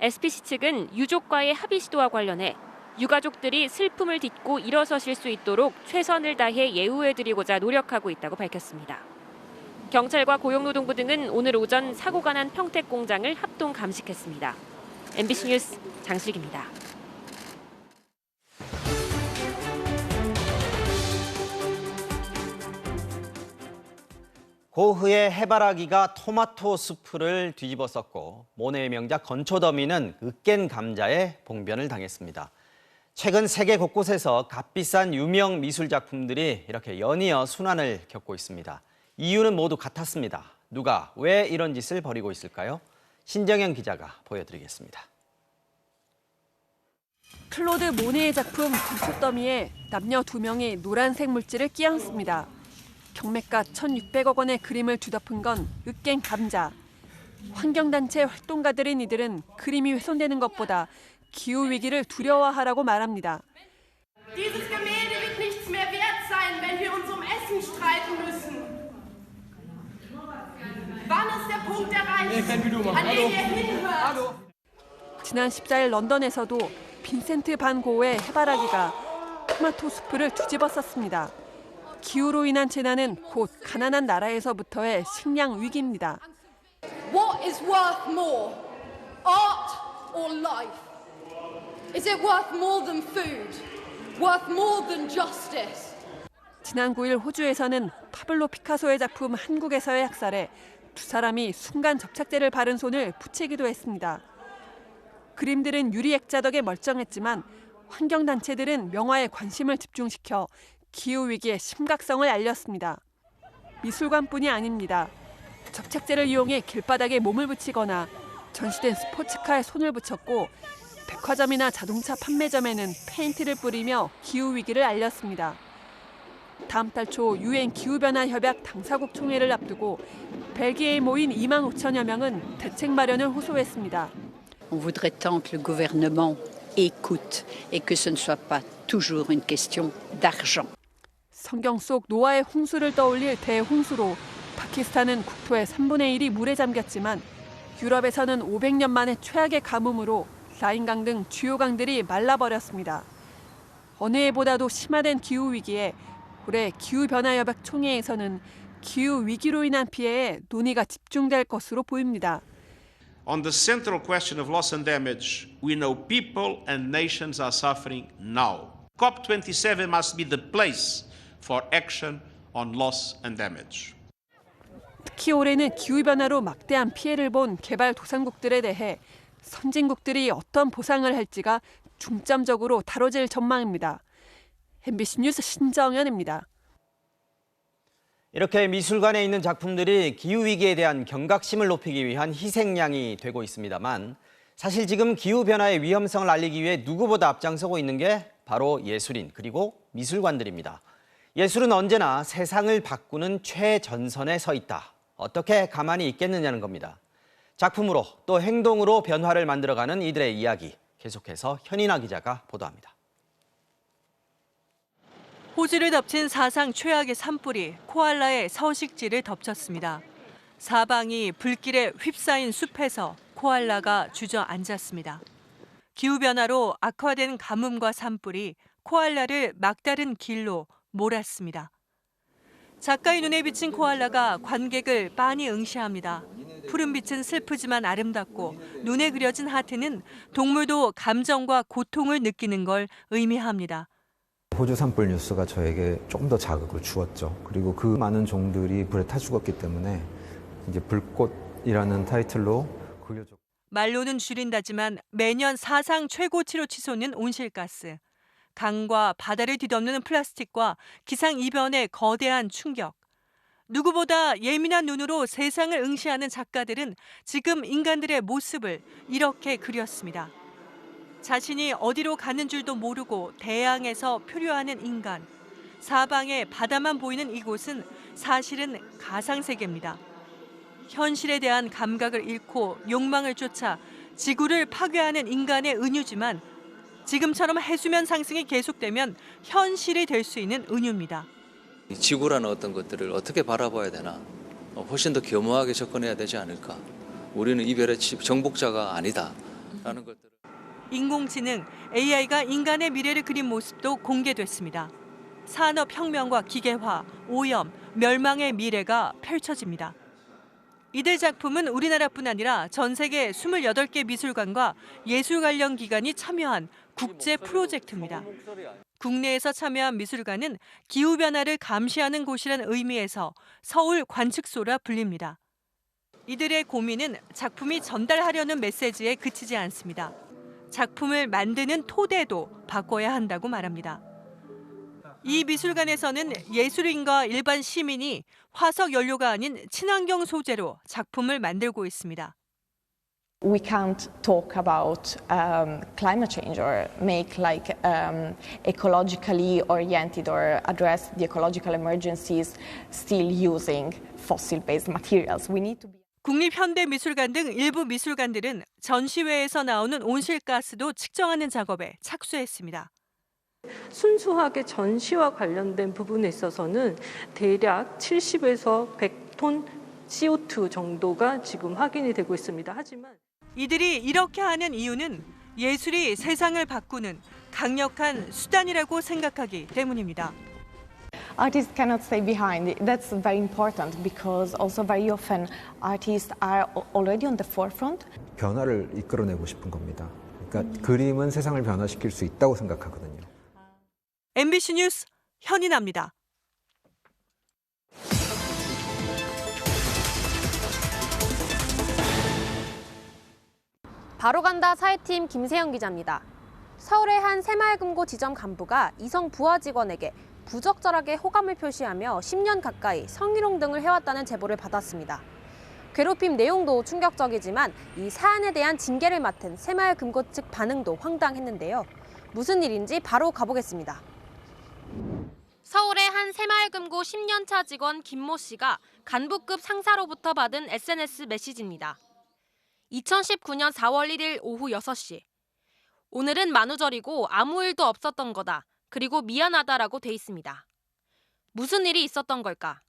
SPC 측은 유족과의 합의 시도와 관련해 유가족들이 슬픔을 딛고 일어서실 수 있도록 최선을 다해 예우해드리고자 노력하고 있다고 밝혔습니다. 경찰과 고용노동부 등은 오늘 오전 사고가 난 평택 공장을 합동 감식했습니다. MBC 뉴스 장슬기입니다. 고흐의 해바라기가 토마토 수프를 뒤집어썼고 모네의 명작 건초더미는 으깬 감자에 봉변을 당했습니다. 최근 세계 곳곳에서 값비싼 유명 미술 작품들이 이렇게 연이어 순환을 겪고 있습니다. 이유는 모두 같았습니다. 누가 왜 이런 짓을 벌이고 있을까요? 신정현 기자가 보여드리겠습니다. 클로드 모네의 작품 건초더미에 남녀 2명이 노란색 물질을 끼얹습니다. 경매가 1,600억 원의 그림을 뒤덮은 건 으깬 감자. 환경단체 활동가들인 이들은 그림이 훼손되는 것보다 기후위기를 두려워하라고 말합니다. Dieses Gemälde wird nichts mehr wert sein, wenn wir uns Essen streiten müssen. Wann ist der Punkt erreicht, an den wir hinhört? 지난 14일 런던에서도 빈센트 반 고흐의 해바라기가 토마토 수프를 뒤집어썼습니다. 기후로 인한 재난은 곧 가난한 나라에서부터의 식량 위기입니다. What is worth more, art or life? Is it worth more than food? Worth more than justice? 지난 9일 호주에서는 파블로 피카소의 작품 한국에서의 학살에 두 사람이 순간 접착제를 바른 손을 붙이기도 했습니다. 그림들은 유리 액자 덕에 멀쩡했지만 환경단체들은 명화에 관심을 집중시켜 기후위기의 심각성을 알렸습니다. 미술관뿐이 아닙니다. 접착제를 이용해 길바닥에 몸을 붙이거나 전시된 스포츠카에 손을 붙였고 백화점이나 자동차 판매점에는 페인트를 뿌리며 기후위기를 알렸습니다. 다음 달 초 유엔 기후변화협약 당사국 총회를 앞두고 벨기에에 모인 2만 5천여 명은 대책 마련을 호소했습니다. On voudrait tant que le gouvernement écoute et que ce ne soit pas toujours une question d'argent. 성경 속 노아의 홍수를 떠올릴 대홍수로 파키스탄은 국토의 3분의 1이 물에 잠겼지만 유럽에서는 500년 만에 최악의 가뭄으로 라인강 등 주요 강들이 말라버렸습니다. 어느 해보다도 심화된 기후위기에 올해 기후변화협약 총회에서는 기후위기로 인한 피해에 논의가 집중될 것으로 보입니다. On the central question of loss and damage, we know people and nations are suffering now. COP27 must be the place for action on loss and damage. 특히 올해는 기후변화로 막대한 피해를 본 개발도상국들에 대해 선진국들이 어떤 보상을 할지가 중점적으로 다뤄질 전망입니다. MBC 뉴스 신정연입니다. 이렇게 미술관에 있는 작품들이 기후위기에 대한 경각심을 높이기 위한 희생양이 되고 있습니다만 사실 지금 기후변화의 위험성을 알리기 위해 누구보다 앞장서고 있는 게 바로 예술인 그리고 미술관들입니다. 예술은 언제나 세상을 바꾸는 최전선에 서 있다. 어떻게 가만히 있겠느냐는 겁니다. 작품으로 또 행동으로 변화를 만들어가는 이들의 이야기 계속해서 현인아 기자가 보도합니다. 호주를 덮친 사상 최악의 산불이 코알라의 서식지를 덮쳤습니다. 사방이 불길에 휩싸인 숲에서 코알라가 주저앉았습니다. 기후변화로 악화된 가뭄과 산불이 코알라를 막다른 길로 몰았습니다. 작가의 눈에 비친 코알라가 관객을 빤히 응시합니다. 푸른 빛은 슬프지만 아름답고 눈에 그려진 하트는 동물도 감정과 고통을 느끼는 걸 의미합니다. 호주 산불 뉴스가 저에게 조금 더 자극을 주었죠. 그리고 그 많은 종들이 불에 타 죽었기 때문에 이제 불꽃이라는 타이틀로 그려졌고. 말로는 줄인다지만 매년 사상 최고치로 치솟는 온실가스, 강과 바다를 뒤덮는 플라스틱과 기상이변의 거대한 충격. 누구보다 예민한 눈으로 세상을 응시하는 작가들은 지금 인간들의 모습을 이렇게 그렸습니다. 자신이 어디로 가는 줄도 모르고 대양에서 표류하는 인간. 사방에 바다만 보이는 이곳은 사실은 가상세계입니다. 현실에 대한 감각을 잃고 욕망을 쫓아 지구를 파괴하는 인간의 은유지만 지금처럼 해수면 상승이 계속되면 현실이 될 수 있는 은유입니다. 지구라는 어떤 것들을 어떻게 바라봐야 되나 훨씬 더 겸허하게 접근해야 되지 않을까. 우리는 이별의 정복자가 아니다라는 것들. 인공지능, AI가 인간의 미래를 그린 모습도 공개됐습니다. 산업혁명과 기계화, 오염, 멸망의 미래가 펼쳐집니다. 이들 작품은 우리나라뿐 아니라 전 세계 28개 미술관과 예술 관련 기관이 참여한 국제 프로젝트입니다. 국내에서 참여한 미술관은 기후변화를 감시하는 곳이라는 의미에서 서울 관측소라 불립니다. 이들의 고민은 작품이 전달하려는 메시지에 그치지 않습니다. 작품을 만드는 토대도 바꿔야 한다고 말합니다. 이 미술관에서는 예술인과 일반 시민이 화석 연료가 아닌 친환경 소재로 작품을 만들고 있습니다. We can't talk about climate change or make like ecologically oriented or address the ecological emergencies still using fossil-based materials. We need to be. 국립현대미술관 등 일부 미술관들은 전시회에서 나오는 온실가스도 측정하는 작업에 착수했습니다. 순수하게 전시와 관련된 부분에 있어서는 대략 70에서 100톤 CO2 정도가 지금 확인이 되고 있습니다. 하지만 이들이 이렇게 하는 이유는 예술이 세상을 바꾸는 강력한 수단이라고 생각하기 때문입니다. Artists cannot stay behind. That's very important because also very often artists are already on the forefront. 변화를 이끌어내고 싶은 겁니다. 그러니까 그림은 세상을 변화시킬 수 있다고 생각하거든요. MBC 뉴스 현인아입니다. 바로 간다 사회팀 김세영 기자입니다. 서울의 한 새마을금고 지점 간부가 이성 부하 직원에게 부적절하게 호감을 표시하며 10년 가까이 성희롱 등을 해왔다는 제보를 받았습니다. 괴롭힘 내용도 충격적이지만 이 사안에 대한 징계를 맡은 새마을금고 측 반응도 황당했는데요. 무슨 일인지 바로 가보겠습니다. 서울의 한 새마을금고 10년차 직원 김모 씨가 간부급 상사로부터 받은 SNS 메시지입니다. 2019년 4월 1일 오후 6시. 오늘은 만우절이고 아무 일도 없었던 거다. 그리고 미안하다라고 돼 있습니다. 무슨 일이 있었던 걸까?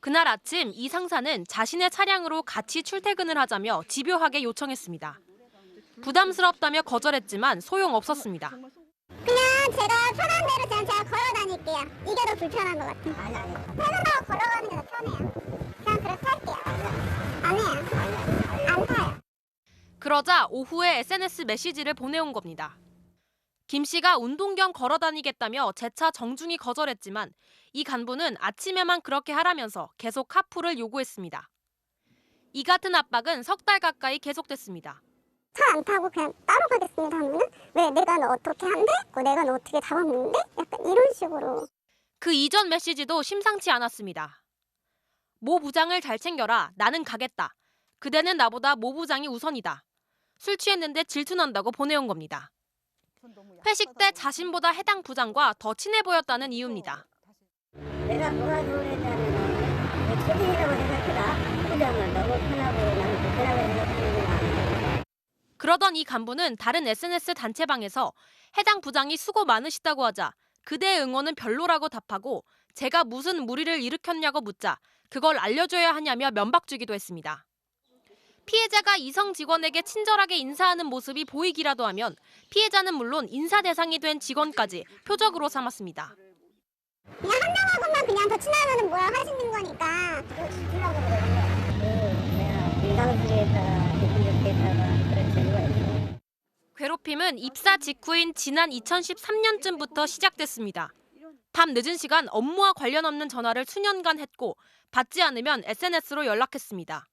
그날 아침 이 상사는 자신의 차량으로 같이 출퇴근을 하자며 집요하게 요청했습니다. 부담스럽다며 거절했지만 소용없었습니다. 그냥 제가 편한 대로 제가 걸어 다닐게요. 이게 더 불편한 것 같아요. 아니. 퇴근하고 걸어가는 게 더 편해요. 그냥 그렇게 할게요. 안 해요. 안 타요. 그러자 오후에 SNS 메시지를 보내온 겁니다. 김 씨가 운동 겸 걸어 다니겠다며 재차 정중히 거절했지만 이 간부는 아침에만 그렇게 하라면서 계속 카풀을 요구했습니다. 이 같은 압박은 석 달 가까이 계속됐습니다. 차 안 타고 그냥 따로 가겠습니다 하면은 왜 내가 너 어떻게 한대? 내가 너 어떻게 잡아먹는데? 약간 이런 식으로. 그 이전 메시지도 심상치 않았습니다. 모 부장을 잘 챙겨라. 나는 가겠다. 그대는 나보다 모 부장이 우선이다. 술 취했는데 질투난다고 보내온 겁니다. 회식 때 자신보다 해당 부장과 더 친해 보였다는 이유입니다. 내가 뭐가 좋으냐면 초딩이라고 생각해라. 부장은 너무 편하고 나는 불편하게 생각하는구나. 그러던 이 간부는 다른 SNS 단체방에서 해당 부장이 수고 많으시다고 하자 그대의 응원은 별로라고 답하고 제가 무슨 무리를 일으켰냐고 묻자 그걸 알려줘야 하냐며 면박 주기도 했습니다. 피해자가 이성 직원에게 친절하게 인사하는 모습이 보이기라도 하면 피해자는 물론 인사 대상이 된 직원까지 표적으로 삼았습니다. 그냥 한명하고만 그냥 더 친하면 뭐야 하시는 거니까. 괴롭힘은 입사 직후인 지난 2013년쯤부터 시작됐습니다. 밤 늦은 시간 업무와 관련 없는 전화를 수년간 했고 받지 않으면 SNS로 연락했습니다.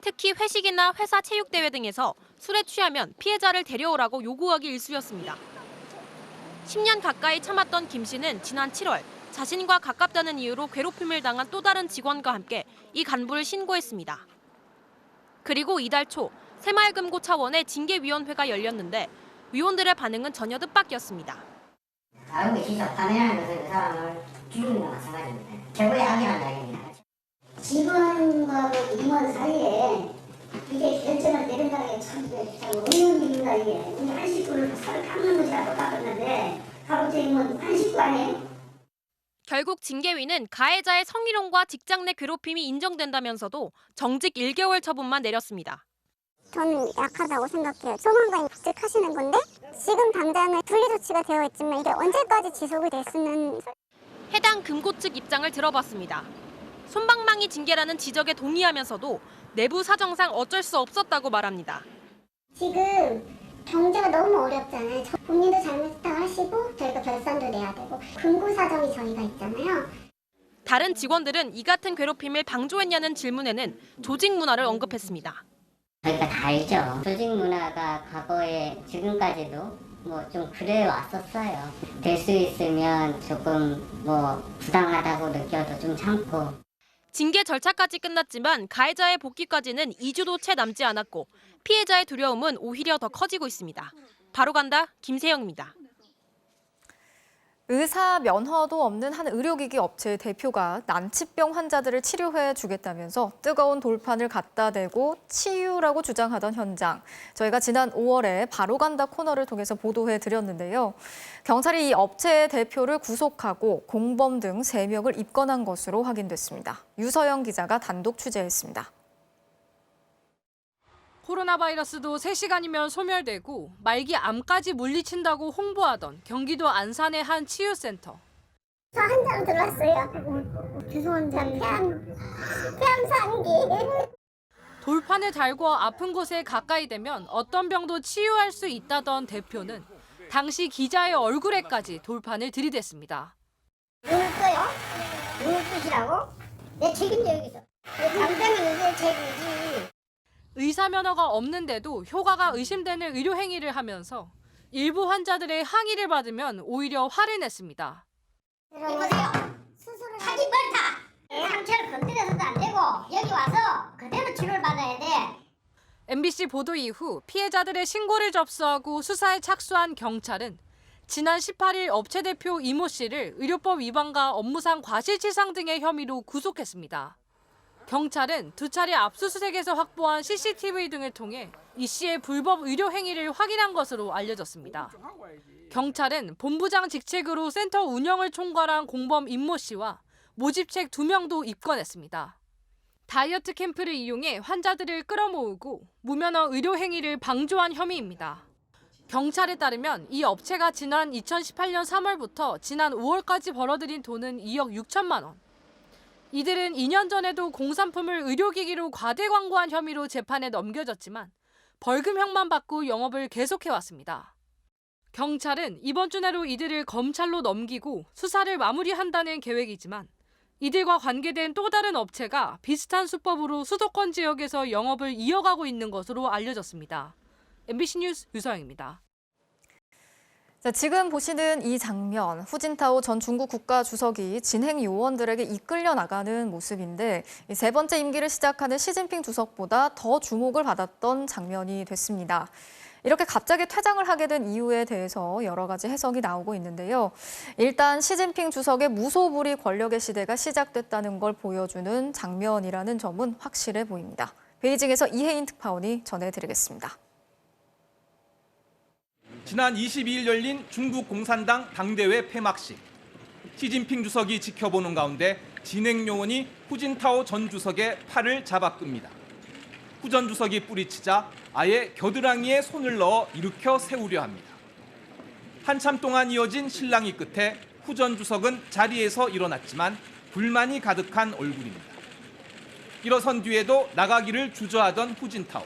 특히 회식이나 회사 체육대회 등에서 술에 취하면 피해자를 데려오라고 요구하기 일쑤였습니다. 10년 가까이 참았던 김 씨는 지난 7월 자신과 가깝다는 이유로 괴롭힘을 당한 또 다른 직원과 함께 이 간부를 신고했습니다. 그리고 이달 초 새마을금고 차원의 징계위원회가 열렸는데 위원들의 반응은 전혀 뜻밖이었습니다. 다른 게 진짜 단해라는 것은 그 사람을 죽이는 거나 마찬가지입니다. 최고의 악이라는 이야기입니다. 직원과 임원 사이에 이게 결정을 내린다는 게 참 어려운 일입니다. 이게 우리 한 식구를 서로 깎는 것이랑 똑같았는데 가급적이면 한 식구 아니에요? 결국 징계위는 가해자의 성희롱과 직장 내 괴롭힘이 인정된다면서도 정직 1개월 처분만 내렸습니다. 저는 약하다고 생각해요. 소방관이 부직하시는 건데 지금 당장은 분리조치가 되어 있지만 이게 언제까지 지속이 될 수는. 해당 금고 측 입장을 들어봤습니다. 솜방망이 징계라는 지적에 동의하면서도 내부 사정상 어쩔 수 없었다고 말합니다. 지금 경제가 너무 어렵잖아요. 본인도 잘못했다고 하시고 저희가 결산도 내야 되고 금고 사정이 저희가 있잖아요. 다른 직원들은 이 같은 괴롭힘을 방조했냐는 질문에는 조직 문화를 언급했습니다. 저희가 다 알죠. 조직 문화가 과거에 지금까지도 좀 그래 왔었어요. 될 수 있으면 조금 부당하다고 느껴도 좀 참고. 징계 절차까지 끝났지만 가해자의 복귀까지는 2주도 채 남지 않았고 피해자의 두려움은 오히려 더 커지고 있습니다. 바로 간다 김세영입니다. 의사 면허도 없는 한 의료기기 업체의 대표가 난치병 환자들을 치료해 주겠다면서 뜨거운 돌판을 갖다 대고 치유라고 주장하던 현장. 저희가 지난 5월에 바로 간다 코너를 통해서 보도해 드렸는데요. 경찰이 이 업체의 대표를 구속하고 공범 등 3명을 입건한 것으로 확인됐습니다. 유서영 기자가 단독 취재했습니다. 코로나 바이러스도 3시간이면 소멸되고 말기 암까지 물리친다고 홍보하던 경기도 안산의 한 치유센터. 저 한 장 들어왔어요. 죄송합니다. 폐암 3기. 돌판을 달고 아픈 곳에 가까이 되면 어떤 병도 치유할 수 있다던 대표는 당시 기자의 얼굴에까지 돌판을 들이댔습니다. 눈을 떠요? 눈을 뜨시라고? 내 책임져 여기서. 당장은 내 책임이지. 의사 면허가 없는데도 효과가 의심되는 의료 행위를 하면서 일부 환자들의 항의를 받으면 오히려 화를 냈습니다. 여보세요. 수술을 하지 말다. 상처를 건드려서도 안 되고 여기 와서 그대로 치료를 받아야 돼. MBC 보도 이후 피해자들의 신고를 접수하고 수사에 착수한 경찰은 지난 18일 업체 대표 이모 씨를 의료법 위반과 업무상 과실치상 등의 혐의로 구속했습니다. 경찰은 두 차례 압수수색에서 확보한 CCTV 등을 통해 이 씨의 불법 의료 행위를 확인한 것으로 알려졌습니다. 경찰은 본부장 직책으로 센터 운영을 총괄한 공범 임모 씨와 모집책 2명도 입건했습니다. 다이어트 캠프를 이용해 환자들을 끌어모으고 무면허 의료 행위를 방조한 혐의입니다. 경찰에 따르면 이 업체가 지난 2018년 3월부터 지난 5월까지 벌어들인 돈은 2억 6천만 원. 이들은 2년 전에도 공산품을 의료기기로 과대 광고한 혐의로 재판에 넘겨졌지만 벌금형만 받고 영업을 계속해왔습니다. 경찰은 이번 주 내로 이들을 검찰로 넘기고 수사를 마무리한다는 계획이지만 이들과 관계된 또 다른 업체가 비슷한 수법으로 수도권 지역에서 영업을 이어가고 있는 것으로 알려졌습니다. MBC 뉴스 유서영입니다. 자, 지금 보시는 이 장면, 후진타오 전 중국 국가주석이 진행 요원들에게 이끌려 나가는 모습인데 세 번째 임기를 시작하는 시진핑 주석보다 더 주목을 받았던 장면이 됐습니다. 이렇게 갑자기 퇴장을 하게 된 이유에 대해서 여러 가지 해석이 나오고 있는데요. 일단 시진핑 주석의 무소불위 권력의 시대가 시작됐다는 걸 보여주는 장면이라는 점은 확실해 보입니다. 베이징에서 이혜인 특파원이 전해드리겠습니다. 지난 22일 열린 중국 공산당 당대회 폐막식. 시진핑 주석이 지켜보는 가운데 진행 요원이 후진타오 전 주석의 팔을 잡아 끕니다. 후 전 주석이 뿌리치자 아예 겨드랑이에 손을 넣어 일으켜 세우려 합니다. 한참 동안 이어진 실랑이 끝에 후 전 주석은 자리에서 일어났지만 불만이 가득한 얼굴입니다. 일어선 뒤에도 나가기를 주저하던 후진타오.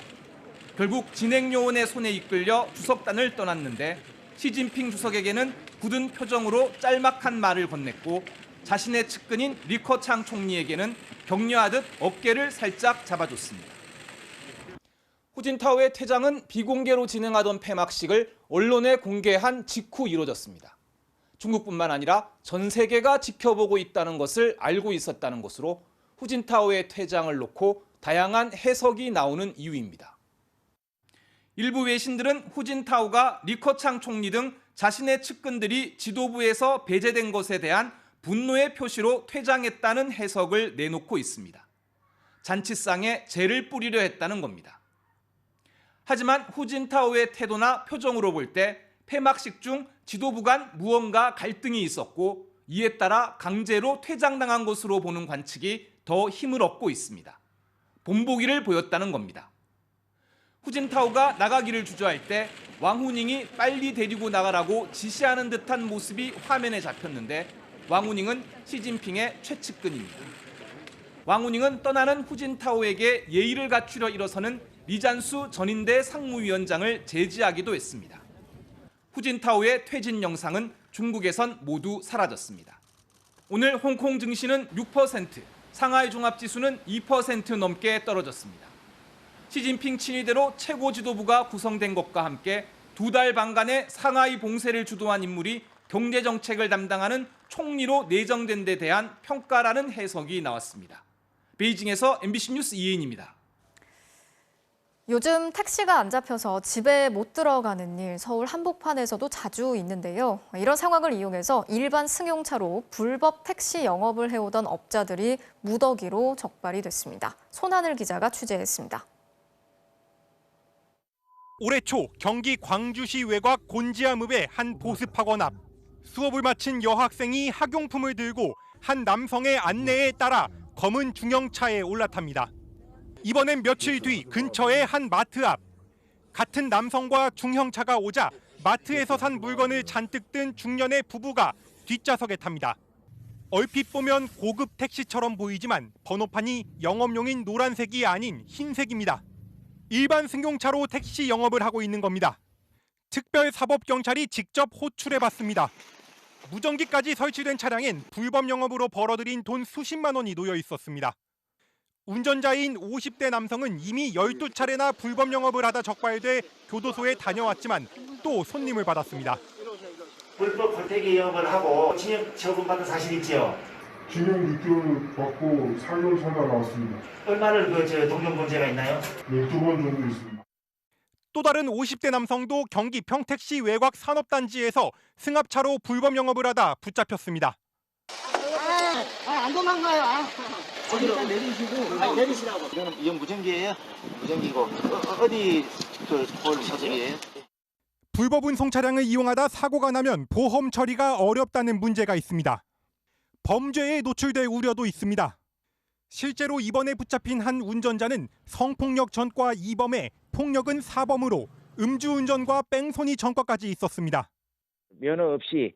결국 진행 요원의 손에 이끌려 주석단을 떠났는데 시진핑 주석에게는 굳은 표정으로 짤막한 말을 건넸고 자신의 측근인 리커창 총리에게는 격려하듯 어깨를 살짝 잡아줬습니다. 후진타오의 퇴장은 비공개로 진행하던 폐막식을 언론에 공개한 직후 이루어졌습니다. 중국뿐만 아니라 전 세계가 지켜보고 있다는 것을 알고 있었다는 것으로 후진타오의 퇴장을 놓고 다양한 해석이 나오는 이유입니다. 일부 외신들은 후진타오가 리커창 총리 등 자신의 측근들이 지도부에서 배제된 것에 대한 분노의 표시로 퇴장했다는 해석을 내놓고 있습니다. 잔치상에 재를 뿌리려 했다는 겁니다. 하지만 후진타오의 태도나 표정으로 볼 때 폐막식 중 지도부 간 무언가 갈등이 있었고 이에 따라 강제로 퇴장당한 것으로 보는 관측이 더 힘을 얻고 있습니다. 본보기를 보였다는 겁니다. 후진타오가 나가기를 주저할 때 왕후닝이 빨리 데리고 나가라고 지시하는 듯한 모습이 화면에 잡혔는데 왕후닝은 시진핑의 최측근입니다. 왕후닝은 떠나는 후진타오에게 예의를 갖추려 일어서는 리잔수 전인대 상무위원장을 제지하기도 했습니다. 후진타오의 퇴진 영상은 중국에선 모두 사라졌습니다. 오늘 홍콩 증시는 6%, 상하이 종합지수는 2% 넘게 떨어졌습니다. 시진핑 친위대로 최고 지도부가 구성된 것과 함께 2달 반간의 상하이 봉쇄를 주도한 인물이 경제정책을 담당하는 총리로 내정된 데 대한 평가라는 해석이 나왔습니다. 베이징에서 MBC 뉴스 이혜인입니다. 요즘 택시가 안 잡혀서 집에 못 들어가는 일 서울 한복판에서도 자주 있는데요. 이런 상황을 이용해서 일반 승용차로 불법 택시 영업을 해오던 업자들이 무더기로 적발이 됐습니다. 손하늘 기자가 취재했습니다. 올해 초 경기 광주시 외곽 곤지암읍의 한 보습학원 앞 수업을 마친 여학생이 학용품을 들고 한 남성의 안내에 따라 검은 중형차에 올라탑니다. 이번엔 며칠 뒤 근처의 한 마트 앞 같은 남성과 중형차가 오자 마트에서 산 물건을 잔뜩 든 중년의 부부가 뒷좌석에 탑니다. 얼핏 보면 고급 택시처럼 보이지만 번호판이 영업용인 노란색이 아닌 흰색입니다. 일반 승용차로 택시 영업을 하고 있는 겁니다. 특별사법경찰이 직접 호출해봤습니다. 무전기까지 설치된 차량엔 불법 영업으로 벌어들인 돈 수십만 원이 놓여 있었습니다. 운전자인 50대 남성은 이미 12차례나 불법 영업을 하다 적발돼 교도소에 다녀왔지만 또 손님을 받았습니다. 불법 권태기 영업을 하고 징역 처분받은 사실 있지요? 징역 6개월 받고 4개월 살다 나왔습니다. 얼마를 동종 범죄가 있나요? 12번 정도 있습니다. 또 다른 50대 남성도 경기 평택시 외곽 산업단지에서 승합차로 불법 영업을 하다 붙잡혔습니다. 안 도망가요. 일단 내리시고. 내리시라고. 이건 무전기예요? 무전기고. 어디 볼 소식이에요? 불법 운송 차량을 이용하다 사고가 나면 보험 처리가 어렵다는 문제가 있습니다. 범죄에 노출될 우려도 있습니다. 실제로 이번에 붙잡힌 한 운전자는 성폭력 전과 2범에 폭력은 4범으로 음주운전과 뺑소니 전과까지 있었습니다. 면허 없이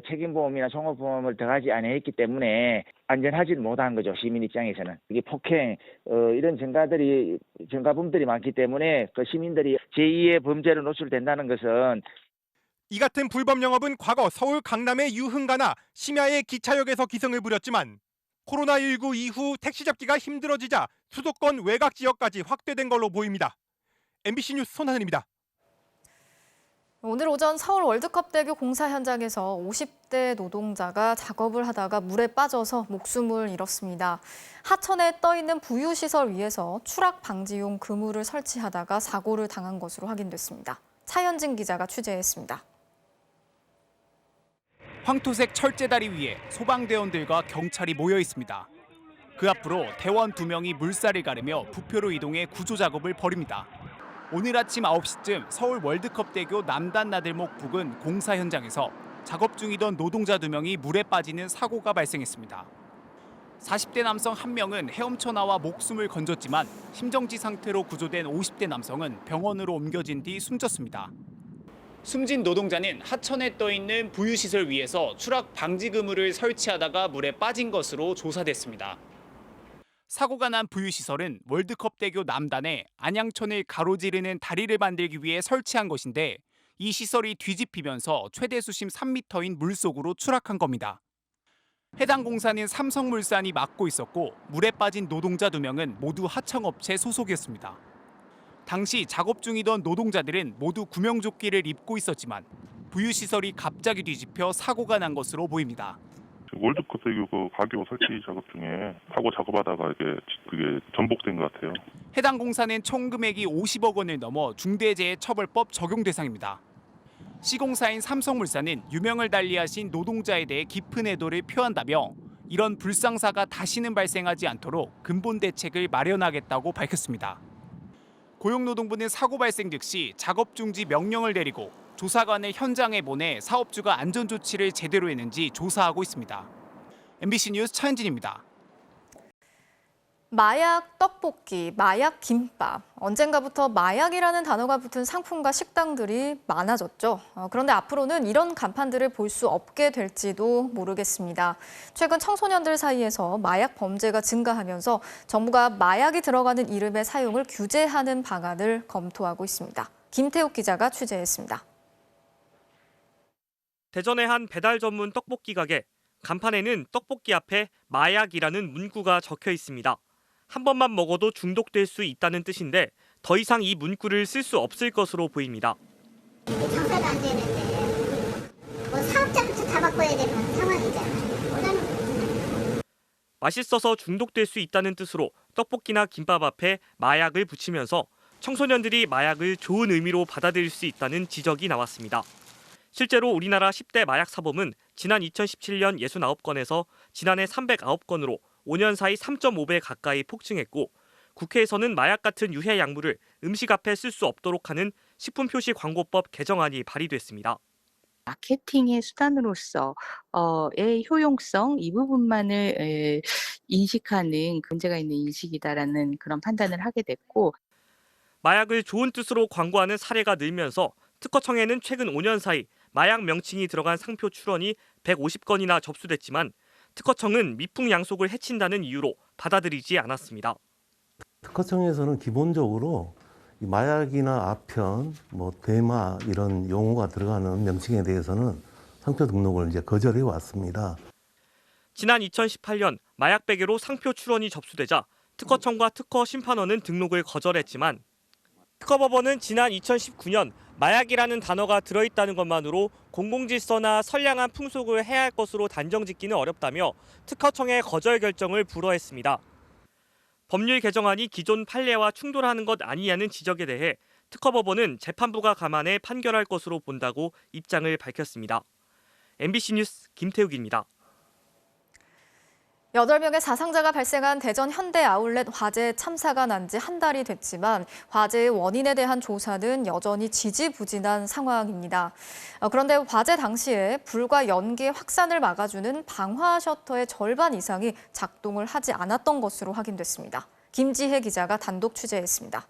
책임보험이나 종합보험을 더하지 않았기 때문에 안전하지는 못한 거죠. 시민 입장에서는. 이게 폭행 이런 전가범들이 많기 때문에 시민들이 제2의 범죄로 노출된다는 것은 이 같은 불법 영업은 과거 서울 강남의 유흥가나 심야의 기차역에서 기승을 부렸지만 코로나19 이후 택시 잡기가 힘들어지자 수도권 외곽 지역까지 확대된 걸로 보입니다. MBC 뉴스 손하늘입니다. 오늘 오전 서울 월드컵대교 공사 현장에서 50대 노동자가 작업을 하다가 물에 빠져서 목숨을 잃었습니다. 하천에 떠있는 부유시설 위에서 추락 방지용 그물을 설치하다가 사고를 당한 것으로 확인됐습니다. 차현진 기자가 취재했습니다. 황토색 철제다리 위에 소방대원들과 경찰이 모여 있습니다. 그 앞으로 대원 2명이 물살을 가르며 부표로 이동해 구조 작업을 벌입니다. 오늘 아침 9시쯤 서울 월드컵대교 남단 나들목 부근 공사 현장에서 작업 중이던 노동자 2명이 물에 빠지는 사고가 발생했습니다. 40대 남성 1명은 헤엄쳐 나와 목숨을 건졌지만 심정지 상태로 구조된 50대 남성은 병원으로 옮겨진 뒤 숨졌습니다. 숨진 노동자는 하천에 떠있는 부유시설 위에서 추락 방지 그물을 설치하다가 물에 빠진 것으로 조사됐습니다. 사고가 난 부유시설은 월드컵대교 남단에 안양천을 가로지르는 다리를 만들기 위해 설치한 것인데 이 시설이 뒤집히면서 최대 수심 3m인 물속으로 추락한 겁니다. 해당 공사는 삼성물산이 맡고 있었고 물에 빠진 노동자 2명은 모두 하청업체 소속이었습니다. 당시 작업 중이던 노동자들은 모두 구명조끼를 입고 있었지만 부유시설이 갑자기 뒤집혀 사고가 난 것으로 보입니다. 월드컵대교 가교 설치 작업 중에 사고 작업하다가 그게 전복된 것 같아요. 해당 공사는 총 금액이 50억 원을 넘어 중대재해처벌법 적용 대상입니다. 시공사인 삼성물산은 유명을 달리하신 노동자에 대해 깊은 애도를 표한다며 이런 불상사가 다시는 발생하지 않도록 근본 대책을 마련하겠다고 밝혔습니다. 고용노동부는 사고 발생 즉시 작업 중지 명령을 내리고 조사관을 현장에 보내 사업주가 안전조치를 제대로 했는지 조사하고 있습니다. MBC 뉴스 차현진입니다. 마약 떡볶이, 마약 김밥. 언젠가부터 마약이라는 단어가 붙은 상품과 식당들이 많아졌죠. 그런데 앞으로는 이런 간판들을 볼 수 없게 될지도 모르겠습니다. 최근 청소년들 사이에서 마약 범죄가 증가하면서 정부가 마약이 들어가는 이름의 사용을 규제하는 방안을 검토하고 있습니다. 김태욱 기자가 취재했습니다. 대전의 한 배달 전문 떡볶이 가게. 간판에는 떡볶이 앞에 마약이라는 문구가 적혀 있습니다. 한 번만 먹어도 중독될 수 있다는 뜻인데 더 이상 이 문구를 쓸 수 없을 것으로 보입니다. 장사도 안 되는데 사업자부터 다 바꿔야 되는 상황이잖아요. 맛있어서 중독될 수 있다는 뜻으로 떡볶이나 김밥 앞에 마약을 붙이면서 청소년들이 마약을 좋은 의미로 받아들일 수 있다는 지적이 나왔습니다. 실제로 우리나라 10대 마약 사범은 지난 2017년 69건에서 지난해 309건으로 5년 사이 3.5배 가까이 폭증했고 국회에서는 마약 같은 유해 약물을 음식 앞에 쓸 수 없도록 하는 식품표시광고법 개정안이 발의됐습니다. 마케팅의 수단으로서의 효용성 이 부분만을 인식하는 문제가 있는 인식이다라는 그런 판단을 하게 됐고 마약을 좋은 뜻으로 광고하는 사례가 늘면서 특허청에는 최근 5년 사이 마약 명칭이 들어간 상표 출원이 150건이나 접수됐지만 특허청은 미풍 양속을 해친다는 이유로 받아들이지 않았습니다. 특허청에서는 기본적으로 마약이나 아편, 대마 이런 용어가 들어가는 명칭에 대해서는 상표 등록을 이제 거절해 왔습니다. 지난 2018년 마약 베개로 상표 출원이 접수되자 특허청과 특허심판원은 등록을 거절했지만 특허법원은 지난 2019년 마약이라는 단어가 들어있다는 것만으로 공공질서나 선량한 풍속을 해할 것으로 단정짓기는 어렵다며 특허청의 거절 결정을 불허했습니다. 법률 개정안이 기존 판례와 충돌하는 것 아니냐는 지적에 대해 특허법원은 재판부가 감안해 판결할 것으로 본다고 입장을 밝혔습니다. MBC 뉴스 김태욱입니다. 8명의 사상자가 발생한 대전 현대 아울렛 화재 참사가 난 지 한 달이 됐지만 화재의 원인에 대한 조사는 여전히 지지부진한 상황입니다. 그런데 화재 당시에 불과 연기의 확산을 막아주는 방화 셔터의 절반 이상이 작동을 하지 않았던 것으로 확인됐습니다. 김지혜 기자가 단독 취재했습니다.